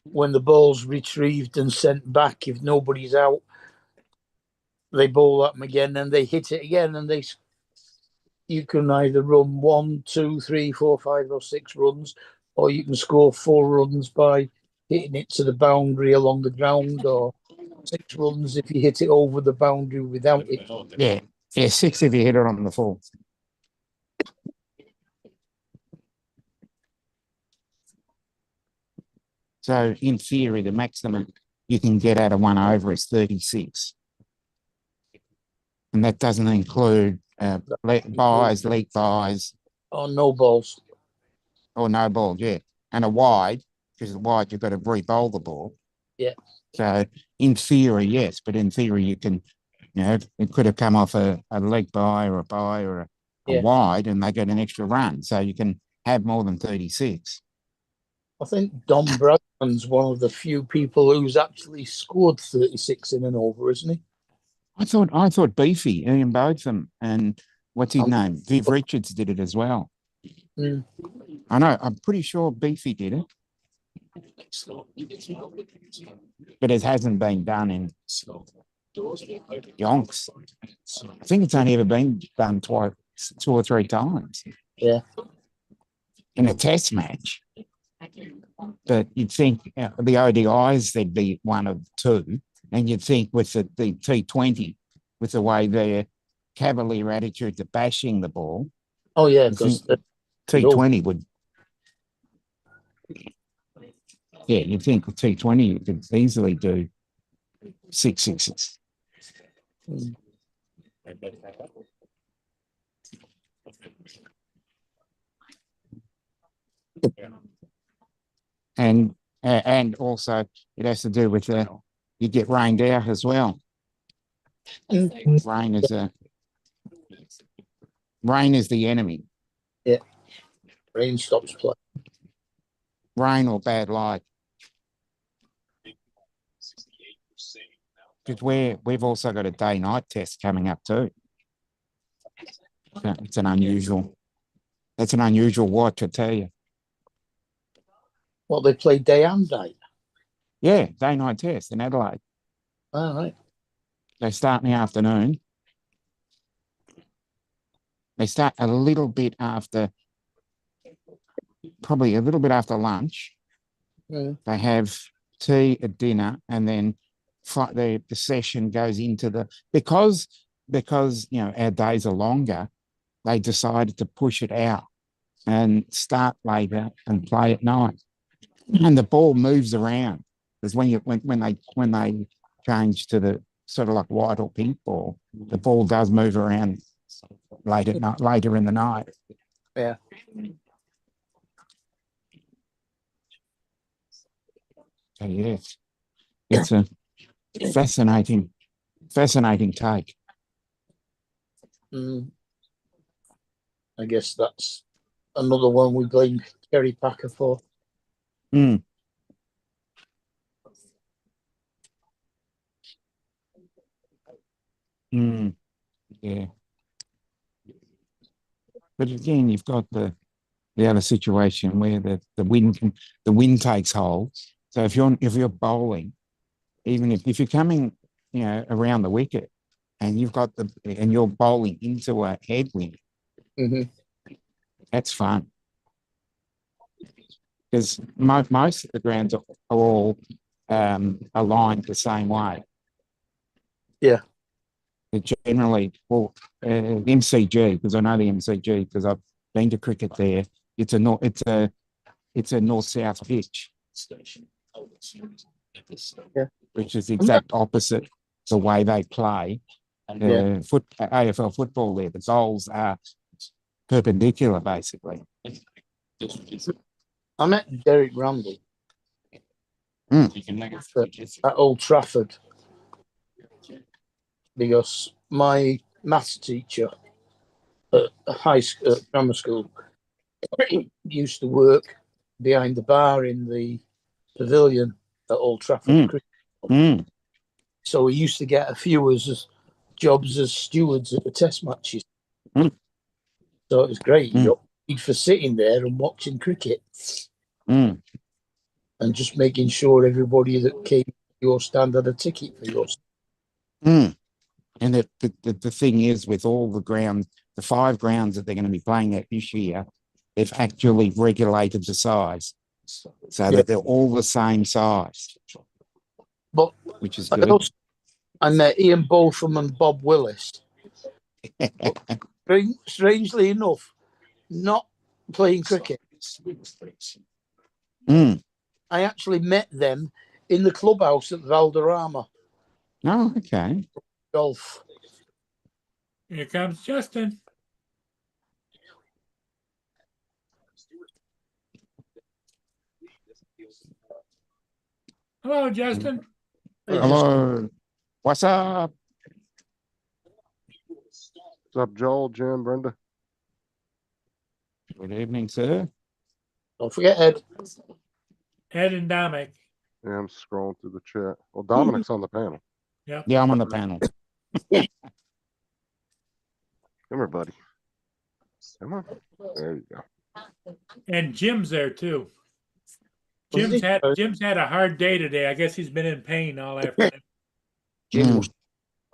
when the ball's retrieved and sent back, if nobody's out, they bowl at them again and they hit it again, and you can either run 1, 2, 3, 4, 5, or 6 runs, or you can score 4 runs by hitting it to the boundary along the ground, or 6 runs if you hit it over the boundary without it. Yeah, 6 if you hit it on the full. So in theory, the maximum you can get out of 1 over is 36. And that doesn't include league buys. Or no balls. Or no ball, yeah. And a wide, because wide you've got to re-bowl the ball. Yeah. So in theory, yes, but in theory you can, it could have come off a leg bye or a wide, and they get an extra run. So you can have more than 36. I think Don Bradman's one of the few people who's actually scored 36 in an over, isn't he? I thought Beefy, Ian Botham, and what's his name? Viv Richards did it as well. I know, I'm pretty sure Beefy did it. But it hasn't been done in yonks. I think it's only ever been done 2 or 3 times. Yeah. In a test match. But you'd think the ODIs, there'd be 1 of 2. And you'd think with the T20, with the way their cavalier attitude to bashing the ball. Oh, yeah, because T20 would. Yeah, you'd think with T20 you could easily do 6 sixes. And also it has to do with you get rained out as well. Rain is the enemy. Yeah. Rain stops play. Rain or bad light. Because we've also got a day-night test coming up too. That's an unusual watch, I tell you. Well, they play day and night. Yeah, day-night test in Adelaide. All right. They start in the afternoon. They start a little bit after, probably a little bit after lunch. Yeah. They have tea at dinner, and then the session goes into because our days are longer. They decided to push it out and start later and play at night. And the ball moves around, because when they change to the sort of like white or pink ball, the ball does move around later in the night. Yeah. So yes, it's a fascinating take. Mm. I guess that's another one we blame Kerry Packer for. Mm. Mm. Yeah. But again, you've got the other situation where the wind takes hold. So if you're bowling, even if you're coming, around the wicket and you're bowling into a headwind, that's fun. Because most of the grounds are all aligned the same way. Yeah. Generally, MCG, because I know the MCG because I've been to cricket there. It's a north-south pitch, Yeah. which is the exact opposite the way they play AFL football there. The goals are perpendicular, basically. I met Derek Randall at Old Trafford because my maths teacher at grammar school used to work behind the bar in the pavilion at Old Trafford. So he used to get a few jobs as stewards at the test matches. So it was great. He got paid for sitting there and watching cricket and just making sure everybody that came to your stand had a ticket for yours. And the thing is, with all the 5 grounds that they're going to be playing at this year, they've actually regulated the size so that they're all the same size. But which is good. I met Ian Botham and Bob Willis. Strangely enough, not playing cricket. I actually met them in the clubhouse at Valderrama. Oh, okay. Golf. Here comes Justin. Hello, Justin. Hello. What's up? What's up, Joel, Jim, Brenda? Good evening, sir. Don't forget Ed. Ed and Dominic. Yeah, I'm scrolling through the chat. Well, Dominic's on the panel. Yep. Yeah, I'm on the panel. Come here, buddy. Come on. There you go. And Jim's there too. Jim's had a hard day today. I guess he's been in pain all afternoon. Jim,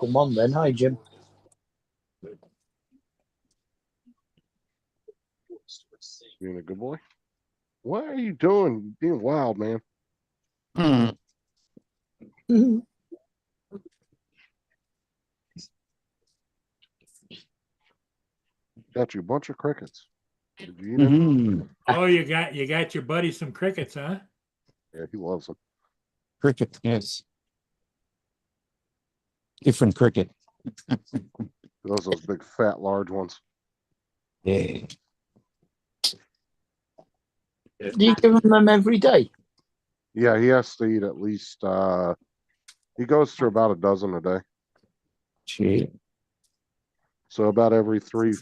come on then. Hi, Jim. Being a good boy. What are you doing? Being wild, man. Got you a bunch of crickets. Did you eat them? Oh, you got your buddy some crickets, huh? Yeah, he loves them. Cricket, yes. Different cricket. Those big, fat, large ones. Yeah. Do you give them every day? Yeah, he has to eat at least. He goes through about a dozen a day. Gee. So about every 3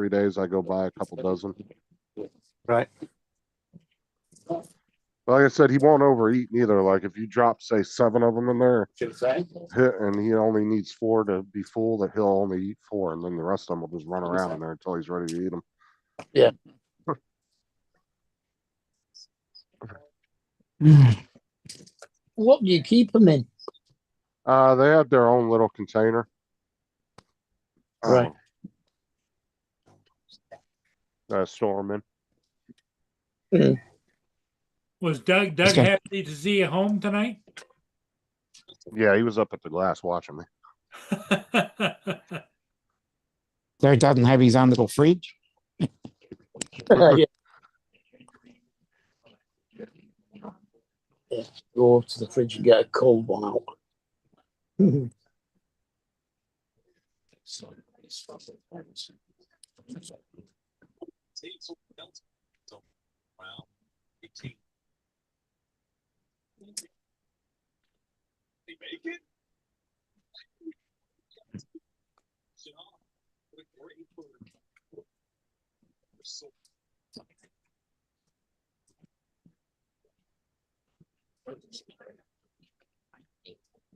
days, I go buy a couple dozen. Right. Like I said, he won't overeat neither. Like if you drop, say, 7 of them in there, and he only needs 4 to be full, that he'll only eat 4, and then the rest of them will just run around in there until he's ready to eat them. Yeah. What do you keep them in? They have their own little container. Right. Store them in. Mm. Was Doug happy to see you home tonight? Yeah, he was up at the glass watching me. So he doesn't have his own little fridge? Yeah. Go to the fridge and get a cold one out.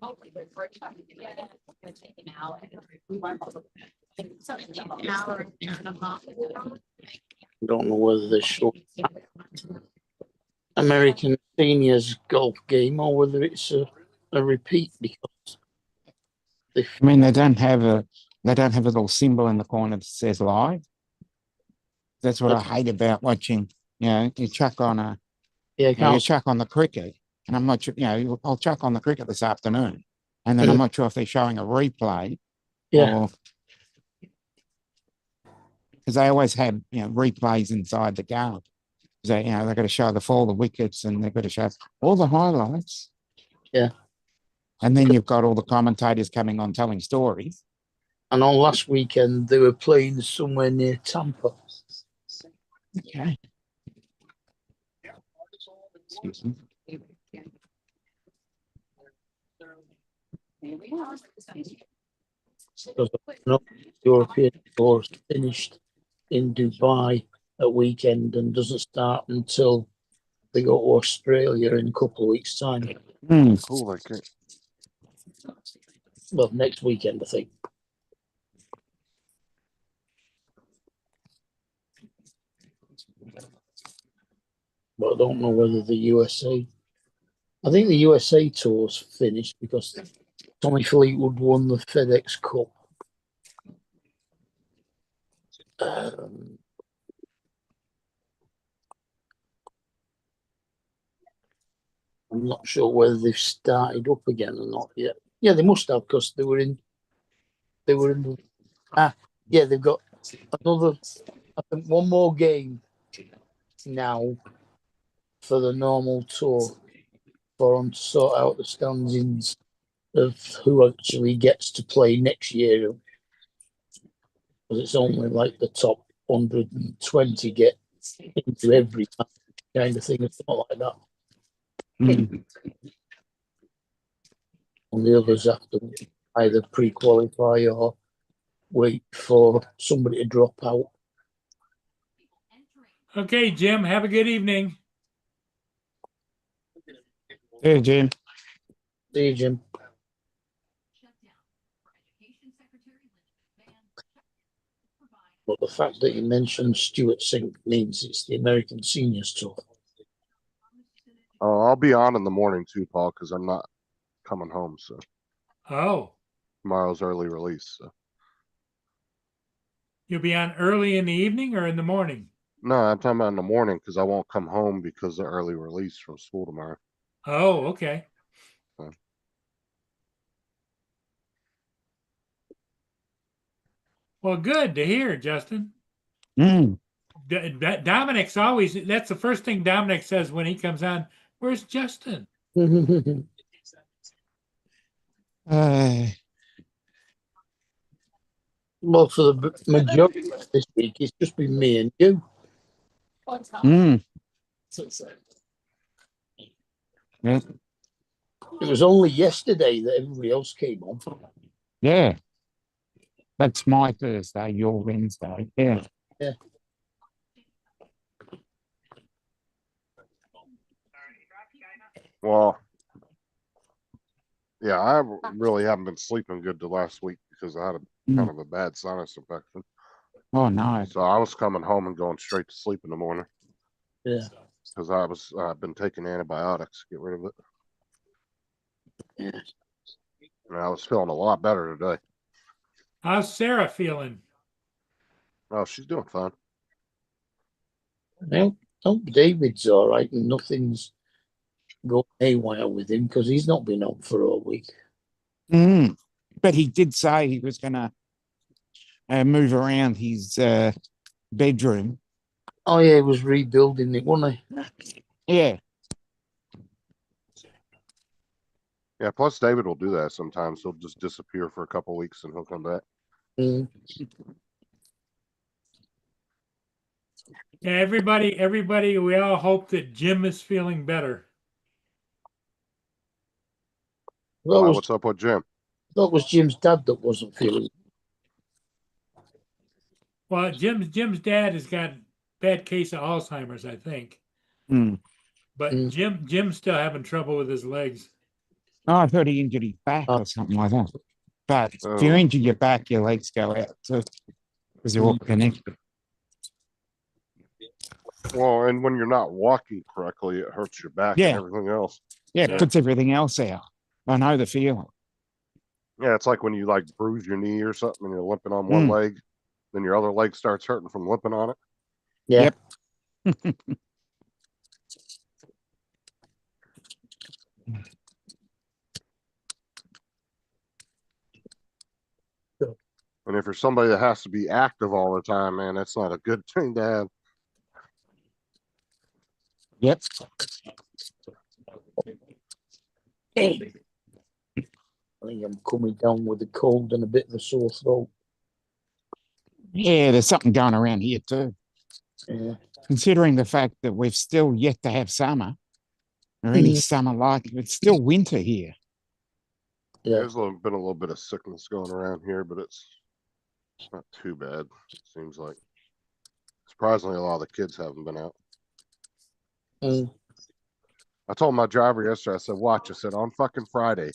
Hopefully, we're first time to get it. Gonna take an hour. We want an hour and a half. I don't know whether they show American seniors golf game or whether it's a repeat because I mean, they don't have a little symbol in the corner that says live. That's what I hate about watching. You know, you chuck on yeah, you chuck on the cricket, and I'm not sure. You know, I'll chuck on the cricket this afternoon, and then I'm not sure if they're showing a replay. Yeah. Because they always have replays inside the game. They they've got to show the wickets, and they've got to show all the highlights. Yeah. And then you've got all the commentators coming on telling stories. And on last weekend, they were playing somewhere near Tampa. Okay. Excuse me. Because the European tour finished in Dubai at weekend and doesn't start until they go to Australia in a couple of weeks' time. Cool, like it. Well, next weekend, I think. But I don't know whether the USA. I think the USA tour's finished because Tommy Fleetwood won the FedEx Cup. I'm not sure whether they've started up again or not yet. Yeah, they must have because they were in. Yeah, they've got another. I think one more game now for the normal tour for them to sort out the standings of who actually gets to play next year. Because it's only like the top 120 get into every kind of thing. It's not like that. And the others have to either pre-qualify or wait for somebody to drop out. Okay, Jim, have a good evening. Hey, Jim. See you, Jim. But the fact that you mentioned Stuart Sink means it's the American Seniors Tour. Oh, I'll be on in the morning too, Paul, because I'm not coming home. So Oh, tomorrow's early release. So. you'll be on early in the evening or in the morning? No, I'm talking about in the morning because I won't come home because of early release from school tomorrow. Oh, okay. So. Well, good to hear, Justin. Dominic's always, that's the first thing Dominic says when he comes on. Where's Justin? Well, for the majority of this week, it's just been me and you. Yeah. It was only yesterday that everybody else came on. Yeah. That's my Thursday, your Wednesday. Yeah. Yeah. Well, yeah, I really haven't been sleeping good the last week because I had a kind of a bad sinus infection. Oh no! So I was coming home and going straight to sleep in the morning. Yeah. Because I've been taking antibiotics to get rid of it. Yeah. And I was feeling a lot better today. How's Sarah feeling? Oh, she's doing fine. Well, David's all right and nothing's going haywire with him because he's not been on for a week. But he did say he was going to move around his bedroom. Oh, yeah, he was rebuilding it, wasn't he? Yeah. Yeah, plus David will do that sometimes. He'll just disappear for a couple of weeks and he'll come back. Mm. Yeah, everybody, we all hope that Jim is feeling better. That Why, was what's up with Jim? Jim's dad that wasn't feeling. Well, Jim's dad has got bad case of Alzheimer's, I think. Mm. But Jim's still having trouble with his legs. Oh, I thought he injured his back or something like that. But if you injure your back, your legs go out too, because they're all connected. Well, and when you're not walking correctly, it hurts your back and everything else. Yeah, it puts everything else out. I know the feeling. Yeah, it's like when you like bruise your knee or something and you're limping on one leg, then your other leg starts hurting from limping on it. Yeah. Yep. And if you're somebody that has to be active all the time, man, that's not a good thing to have. Yep. I think I'm coming down with a cold and a bit of a sore throat. Yeah, there's something going around here too. Yeah. Considering the fact that we've still yet to have summer or any summer like it, it's still winter here. Yeah. There's been a little bit of sickness going around here, but it's not too bad. It seems like surprisingly a lot of the kids haven't been out. Mm. I told my driver yesterday, I said, watch, I said, on fucking Friday,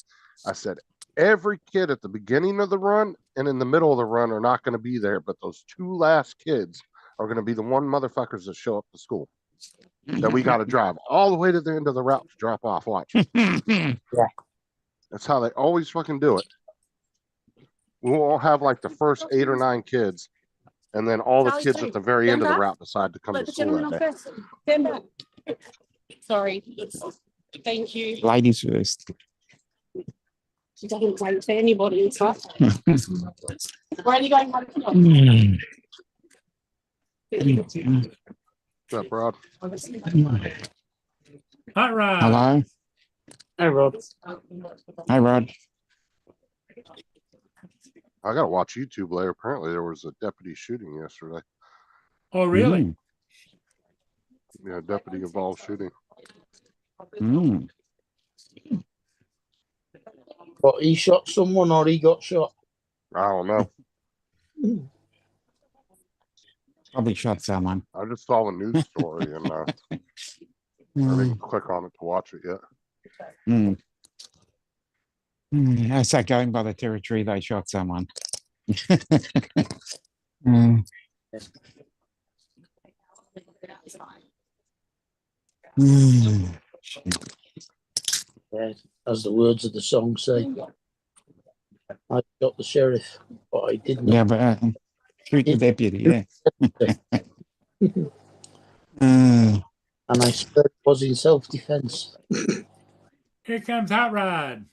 I said, every kid at the beginning of the run and in the middle of the run are not going to be there, but those two last kids are going to be the one motherfuckers that show up to school that we got to drive all the way to the end of the route to drop off. Watch. Yeah. That's how they always fucking do it. We won't have like the first 8 or 9 kids, and then all the kids at the very end of the route decide to come to school that day. Stand back. Sorry. Thank you. Ladies first. She doesn't wait for anybody. Where are you going? What's up, Rod? Hot Rod. Hello. Hey, Rod. Hi, Rod. I gotta watch YouTube later. Apparently, there was a deputy shooting yesterday. Oh, really? Yeah, deputy involved shooting. Mm. But he shot someone or he got shot? I don't know. Probably shot someone. I just saw the news story and I didn't click on it to watch it yet. Mm. I sat going by the territory, they shot someone. Mm. Mm. Yeah, as the words of the song say. I shot the sheriff, but I didn't. Yeah, but shoot the deputy, yeah. Mm. And I swear it was in self-defense. Here comes Hot Rod.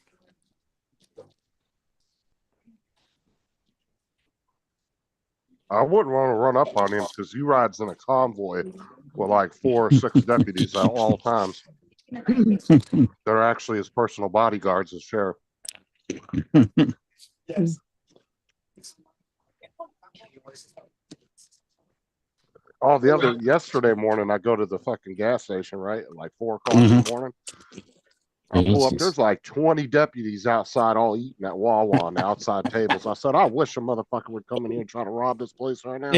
I wouldn't want to run up on him because he rides in a convoy with like 4 or 6 deputies at all times. They're actually his personal bodyguards as sheriff. Yes. Oh, yesterday morning, I go to the fucking gas station, right? At like 4 o'clock in the morning. I pull up, there's like 20 deputies outside all eating at Wawa on the outside tables. I said, I wish a motherfucker would come in here and try to rob this place right now.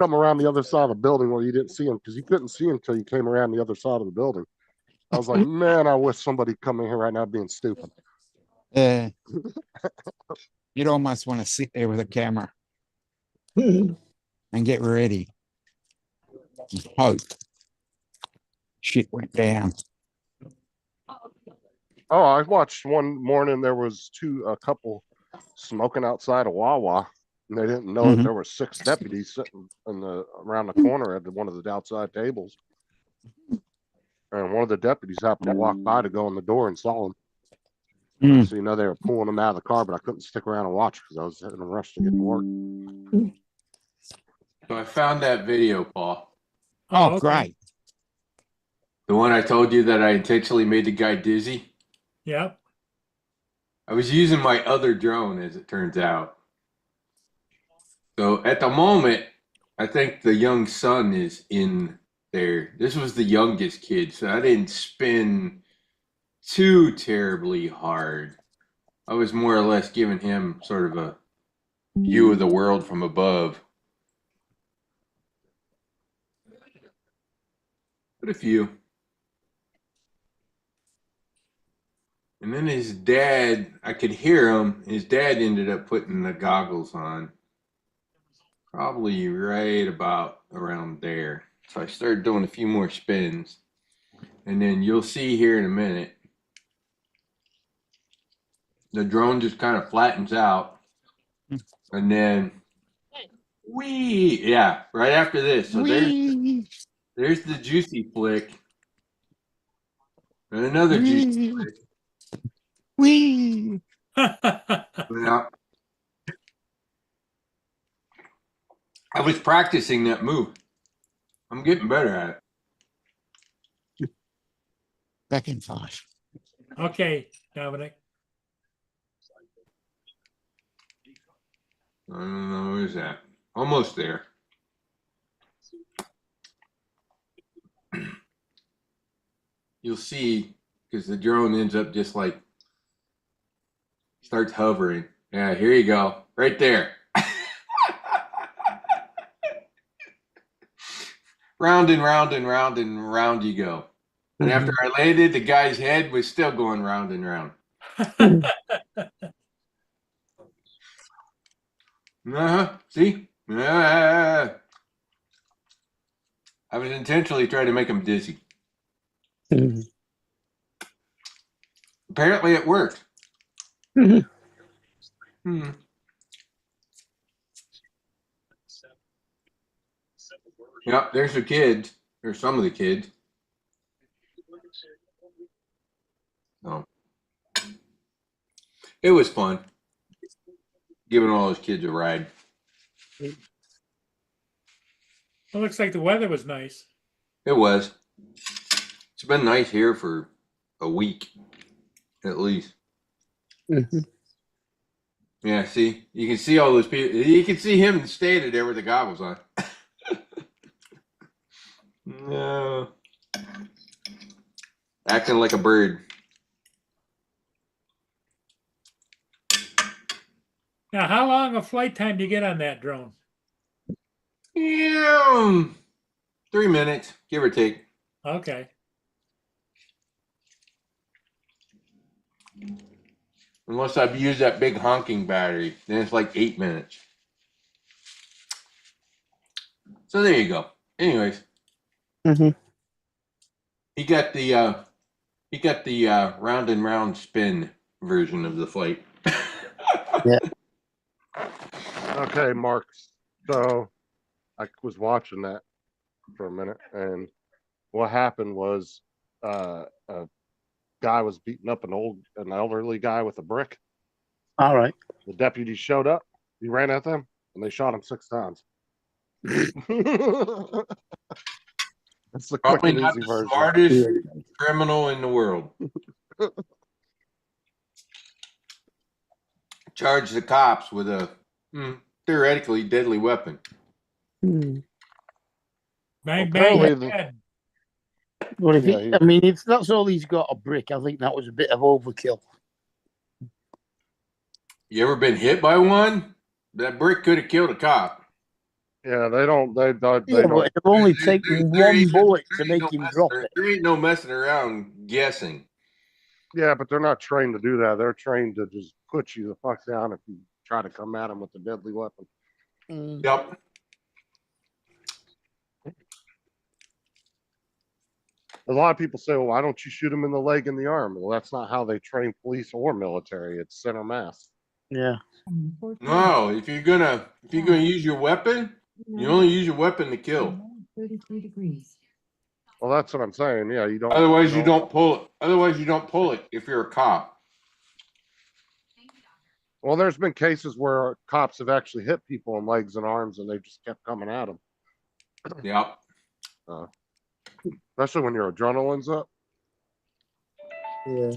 Come around the other side of the building where you didn't see him because you couldn't see him until you came around the other side of the building. I was like, man, I wish somebody come in here right now being stupid. You'd almost want to sit there with a camera and get ready. And hope shit went down. Oh, I watched one morning. There was a couple smoking outside of Wawa, and they didn't know that there were 6 deputies sitting around the corner at one of the outside tables. And one of the deputies happened to walk by to go in the door and saw him. So you know they were pulling him out of the car, but I couldn't stick around and watch because I was in a rush to get to work. So I found that video, Paul. Oh, great. The one I told you that I intentionally made the guy dizzy. Yep. I was using my other drone, as it turns out. So at the moment, I think the young son is in there. This was the youngest kid, so I didn't spin too terribly hard. I was more or less giving him sort of a view of the world from above. But a few. And then his dad, I could hear him. His dad ended up putting the goggles on. Probably right about around there. So I started doing a few more spins. And then you'll see here in a minute, the drone just kind of flattens out. And then, whee! Yeah, right after this. So there's the juicy flick. And another juicy flick. Whee! Yeah. I was practicing that move. I'm getting better at it. Back in 5. Okay, Dominic. I don't know, where's that? Almost there. You'll see, because the drone ends up just like, starts hovering. Yeah, here you go. Right there. Round and round and round and round you go. And after I landed, the guy's head was still going round and round. See? I was intentionally trying to make him dizzy. Apparently it worked. Yep, there's the kids. There's some of the kids. Oh. It was fun. Giving all those kids a ride. It looks like the weather was nice. It was. It's been nice here for a week, at least. Yeah, see? You can see all those people. You can see him standing there with the goggles on. No. Acting like a bird. Now, how long a flight time do you get on that drone? Yeah, 3 minutes, give or take. Okay. Unless I've used that big honking battery, then it's like 8 minutes. So there you go. Anyways, he got the round and round spin version of the flight. Yeah. Okay, Mark. So I was watching that for a minute, and what happened was a guy was beating up an elderly guy with a brick. All right. The deputies showed up. He ran at them, and they shot him 6 times. That's the quick Probably and not easy the version. smartest criminal in the world. Charge the cops with a theoretically deadly weapon. Bang, bang, Apparently bang. Well, if Yeah, he, I mean, if that's all he's got, a brick, I think that was a bit of overkill. You ever been hit by one? That brick could have killed a cop. Yeah, they don't. They Yeah, don't. but it'd only taken one bullet to make him drop it. There ain't no messing around guessing. Yeah, but they're not trained to do that. They're trained to just put you the fuck down if you try to come at them with a deadly weapon. Yep. A lot of people say, well, why don't you shoot them in the leg and the arm? Well, that's not how they train police or military. It's center mass. Yeah. No, if you're gonna use your weapon, you only use your weapon to kill. 33 degrees. Well, that's what I'm saying. Yeah, you don't. Otherwise, you don't pull it. Otherwise, you don't pull it if you're a cop. Well, there's been cases where cops have actually hit people in legs and arms, and they just kept coming at them. Yep. Especially when your adrenaline's up. Yeah.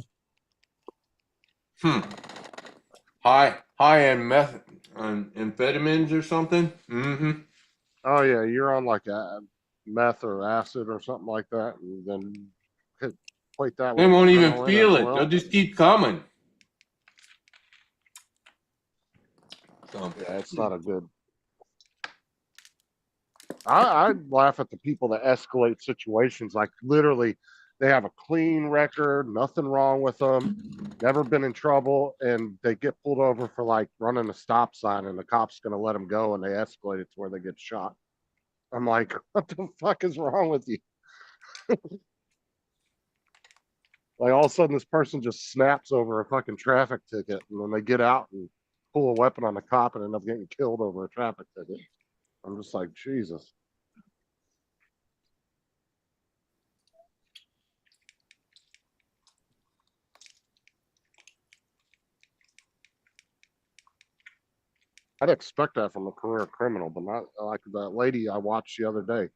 high end meth on amphetamines or something. Mm-hmm. Oh yeah, you're on like a meth or acid or something like that, and then equate that They with won't even adrenaline feel as it. well. They'll just keep coming. So, Yeah, it's not a good. I laugh at the people that escalate situations. Like literally, they have a clean record, nothing wrong with them, never been in trouble, and they get pulled over for like running a stop sign, and the cop's gonna let them go, and they escalate it to where they get shot. I'm like, what the fuck is wrong with you? Like all of a sudden, this person just snaps over a fucking traffic ticket, and then they get out and pull a weapon on the cop and end up getting killed over a traffic ticket. I'm just like, Jesus. I'd expect that from a career criminal, but not like that lady I watched the other day.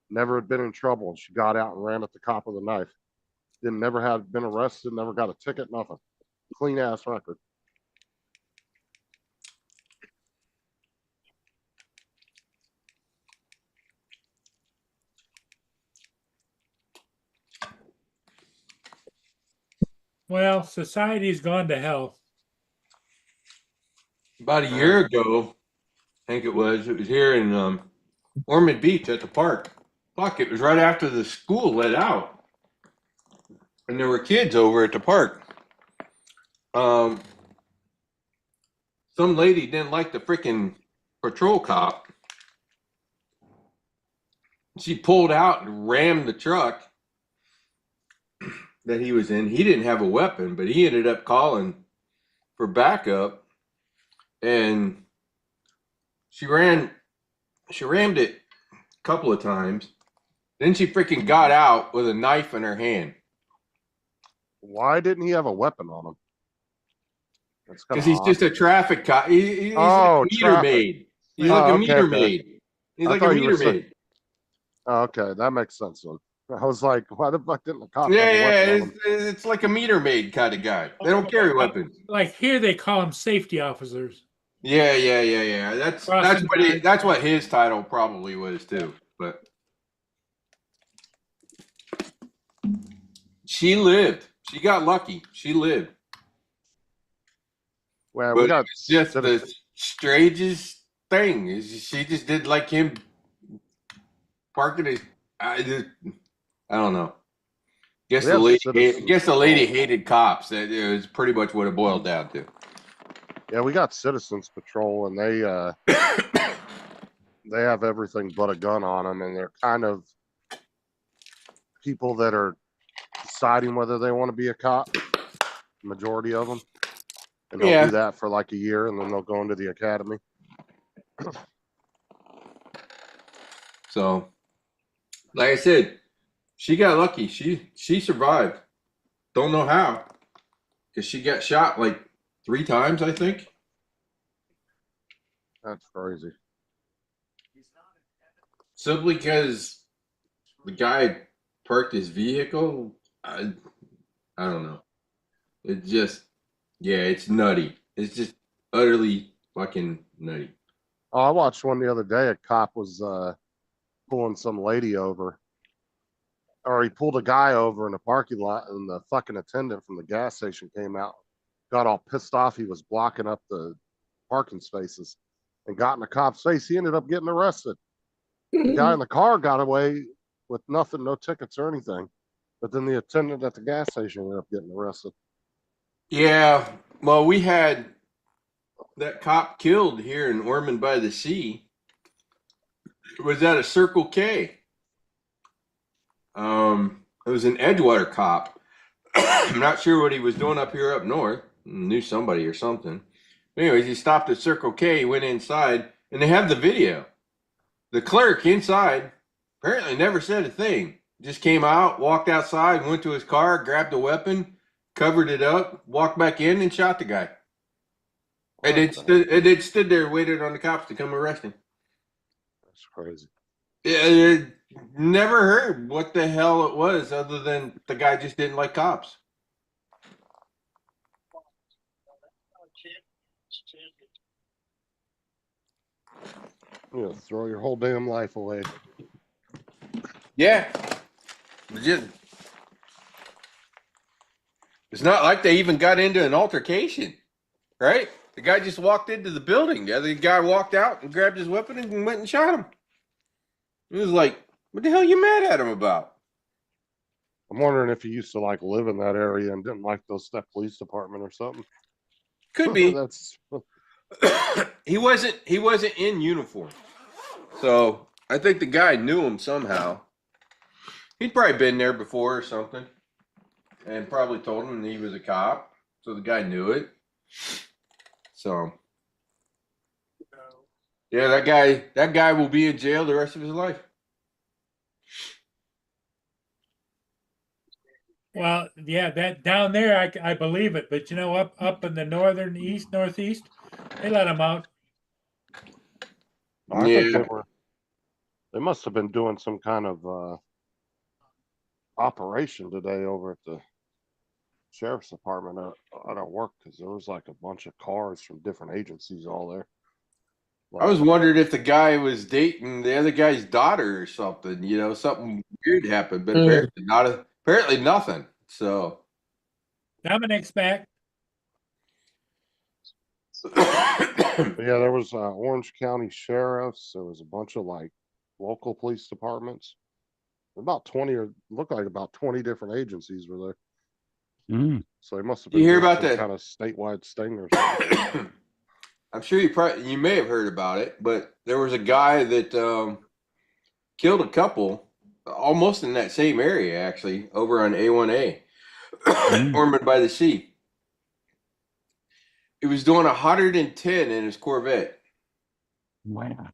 Never had been in trouble, and she got out and ran at the cop with a knife. Didn't never had been arrested, never got a ticket, nothing. Clean ass record. Well, society's gone to hell. about a year ago, I think it was here in Ormond Beach at the park. Fuck, it was right after the school let out. And there were kids over at the park. Some lady didn't like the freaking patrol cop. She pulled out and rammed the truck that he was in. He didn't have a weapon, but he ended up calling for backup, and she rammed it a couple of times. Then she freaking got out with a knife in her hand. Why didn't he have a weapon on him? Because he's just a traffic cop. He's like Oh, a meter traffic. maid. He's Oh, like a okay, meter okay. maid. He's I like a thought you were meter saying- maid. Oh, okay, that makes sense then. I was like, why the fuck didn't the cop Yeah, have a yeah, weapon on him? it's like a meter maid kind of guy. They don't carry weapons. Like here, they call them safety officers. Yeah. That's what his title probably was too. But she lived. She got lucky. She lived. Well, But we got it's just the strangest thing is she just did like him parking his. I don't know. Guess We the have lady. citizens Guess the lady hated cops. That is pretty much what it boiled down to. Yeah, we got Citizens Patrol, and they they have everything but a gun on them, and they're kind of people that are deciding whether they want to be a cop. Majority of them, and they'll Yeah. do that for like a year, and then they'll go into the academy. So, like I said, she got lucky. She survived. Don't know how, because she got shot like 3 times, I think. That's crazy. Simply because the guy parked his vehicle. I don't know. It just, yeah, it's nutty. It's just utterly fucking nutty. Oh, I watched one the other day. A cop was pulling some lady over, or he pulled a guy over in a parking lot, and the fucking attendant from the gas station came out, got all pissed off. He was blocking up the parking spaces and got in the cop's face. He ended up getting arrested. The guy in the car got away with nothing, no tickets or anything. But then the attendant at the gas station ended up getting arrested. Yeah, well, we had that cop killed here in Ormond by the Sea. It was at a Circle K. It was an Edgewater cop. I'm not sure what he was doing up here up north. Knew somebody or something. Anyways, he stopped at Circle K, went inside, and they have the video. The clerk inside apparently never said a thing. Just came out, walked outside, went to his car, grabbed a weapon, covered it up, walked back in, and shot the guy. And it stood there, waited on the cops to come arrest him. That's crazy. Yeah, never heard what the hell it was, other than the guy just didn't like cops. You know, throw your whole damn life away. Yeah. Legit. It's not like they even got into an altercation, right? The guy just walked into the building. The other guy walked out and grabbed his weapon and went and shot him. It was like, what the hell you mad at him about? I'm wondering if he used to like live in that area and didn't like that police department or something. Could be. That's he wasn't in uniform. So I think the guy knew him somehow. He'd probably been there before or something. And probably told him he was a cop. So the guy knew it. So yeah, that guy will be in jail the rest of his life. Well, yeah, that down there, I believe it, but you know, up in the northeast, they let them out. I think they must have been doing some kind of operation today over at the sheriff's department at our work, because there was like a bunch of cars from different agencies all there. I was wondering if the guy was dating the other guy's daughter or something. You know, something weird happened, but apparently nothing. So Dominic's back. Yeah, there was Orange County sheriffs. There was a bunch of like local police departments. About 20 or looked like about 20 different agencies were there. So they must have been You hear doing about some that kind of statewide sting or something. I'm sure you may have heard about it, but there was a guy that killed a couple almost in that same area, actually, over on A1A, Ormond by the Sea. He was doing 110 in his Corvette. Wow.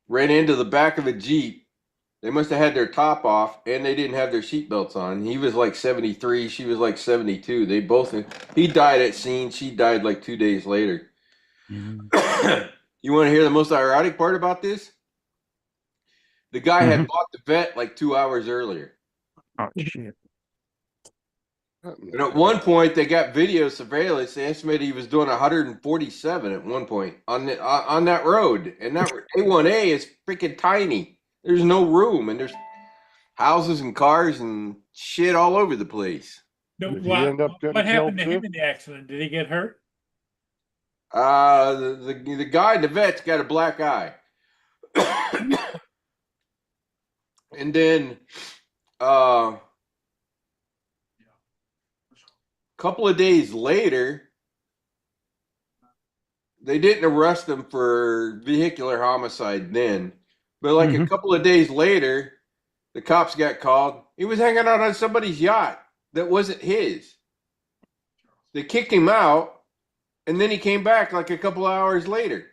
Ran into the back of a Jeep. They must have had their top off, and they didn't have their seatbelts on. He was like 73. She was like 72. He died at scene. She died like 2 days later. You want to hear the most ironic part about this? The guy had bought the vet like 2 hours earlier. Oh, shit. And at one point, they got video surveillance. They estimated he was doing 147 at one point on that road. And that A1A is freaking tiny. There's no room, and there's houses and cars and shit all over the place. Did he end up getting What happened to killed him too? in the accident? Did he get hurt? The guy in the vet's got a black eye. And then couple of days later, they didn't arrest him for vehicular homicide then, but like a couple of days later, the cops got called. He was hanging out on somebody's yacht that wasn't his. They kicked him out, and then he came back like a couple of hours later.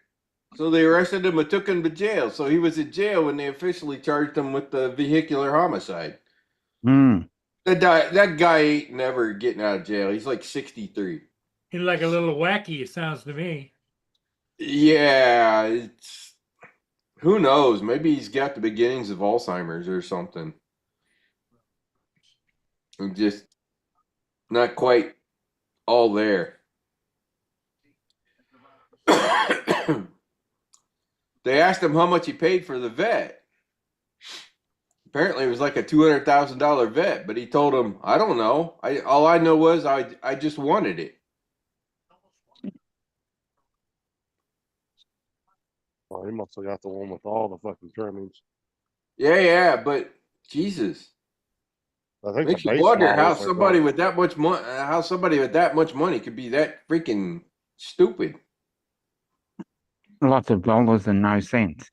So they arrested him and took him to jail. So he was in jail when they officially charged him with the vehicular homicide. That guy ain't never getting out of jail. He's like 63. He's like a little wacky, it sounds to me. Yeah, who knows? Maybe he's got the beginnings of Alzheimer's or something. I'm just not quite all there. They asked him how much he paid for the vet. Apparently, it was like a $200,000 vet, but he told him, "I don't know. All I know was I just wanted it." Oh, he must have got the one with all the fucking trimmings. Yeah, but Jesus, I think makes the you base wonder how models are somebody about- with that much money, could be that freaking stupid. Lots of dollars and no cents.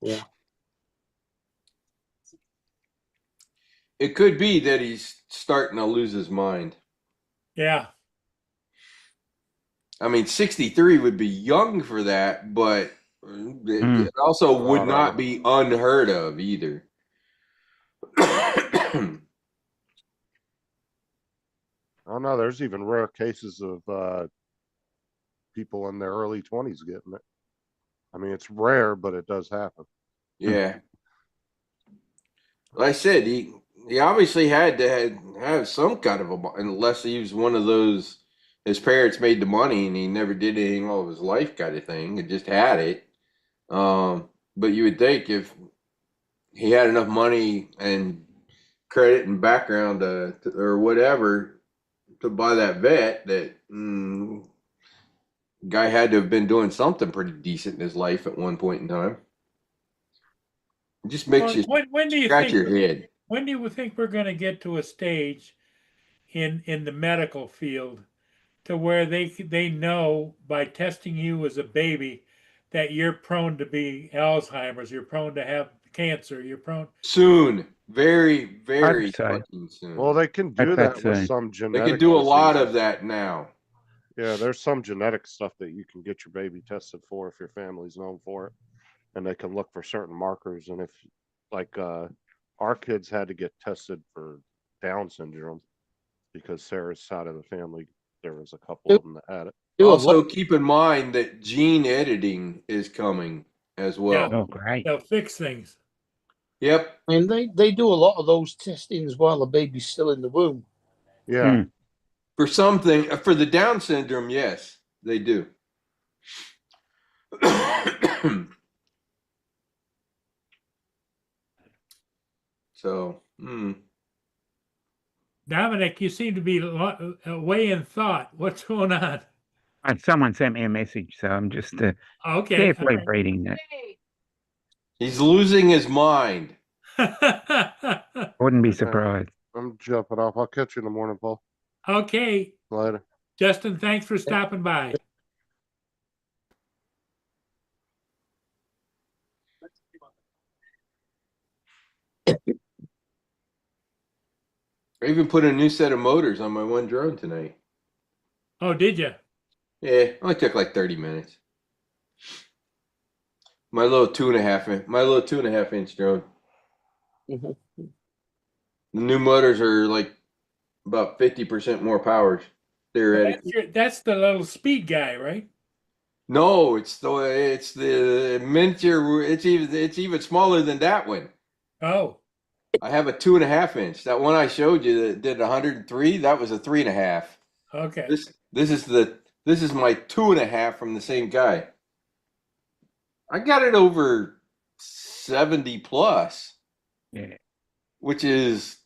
Yeah. It could be that he's starting to lose his mind. Yeah. I mean, 63 would be young for that, but it also would not be unheard of either. Oh no, there's even rare cases of people in their early 20s getting it. I mean, it's rare, but it does happen. Yeah. Like I said, he obviously had to have some kind of unless he was one of those his parents made the money and he never did anything all of his life kind of thing and just had it. But you would think if he had enough money and credit and background or whatever to buy that vet, that guy had to have been doing something pretty decent in his life at one point in time. It just makes you when do you scratch think your head. when do you think we're going to get to a stage in the medical field to where they know by testing you as a baby that you're prone to be Alzheimer's, you're prone to have cancer, you're prone Soon, very, very so. fucking soon. Well, they can do I'd that say. with some They genetic. can do a lot of diseases. that now. Yeah, there's some genetic stuff that you can get your baby tested for if your family's known for it, and they can look for certain markers. And if, like, our kids had to get tested for Down syndrome because Sarah's side of the family, there was a couple of them that had it. Also, keep in mind that gene editing is coming as well. Yeah. Oh, great. they'll fix things. Yep. I mean, they do a lot of those testings while the baby's still in the womb. Yeah. For something, for the Down syndrome, yes, they do. So, Dominic, you seem to be away in thought. What's going on? And someone sent me a message, so I'm just Okay. carefully all right. reading it. he's losing his mind. Wouldn't be surprised. I'm jumping off. I'll catch you in the morning, Paul. Okay. Later. Justin, thanks for stopping by. I even put a new set of motors on my one drone tonight. Oh, did you? Yeah, it only took like 30 minutes. My little 2.5 inch drone. Mhm. The new motors are like about 50% more powers theoretically. That's the little speed guy, right? No, it's the miniature. It's even smaller than that one. Oh, I have a 2.5 inch. That one I showed you that did 103. That was a 3.5. okay. This is my 2.5 from the same guy. I got it over 70 plus. Yeah. Which is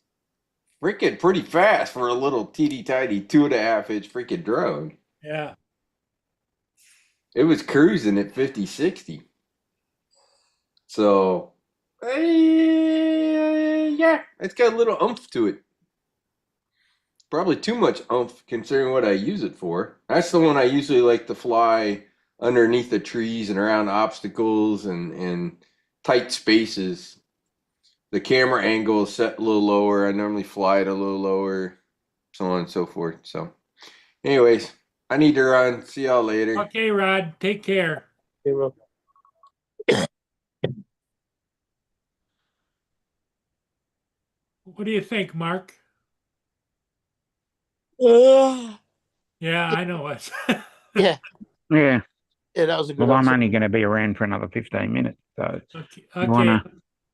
freaking pretty fast for a little teeny tiny 2.5 inch freaking drone. Yeah. It was cruising at 50, 60. So, yeah, it's got a little oomph to it. Probably too much oomph considering what I use it for. That's the one I usually like to fly underneath the trees and around obstacles and tight spaces. The camera angle is set a little lower. I normally fly it a little lower, so on and so forth. So, anyways, I need to run. See y'all later. Okay, Rod. Take care. Hey, Rob. What do you think, Mark? Yeah, Yeah, I know it. yeah, Yeah. that was a good Well, I'm answer. only going to be around for another 15 minutes. So, Okay. you wanna-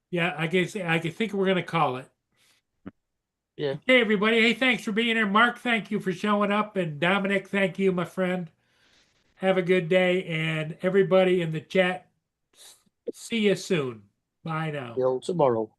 Yeah, I think we're gonna call it. Yeah. Hey, everybody. Hey, thanks for being here. Mark, thank you for showing up. And Dominic, thank you, my friend. Have a good day. And everybody in the chat, see you soon. Bye now. Till tomorrow.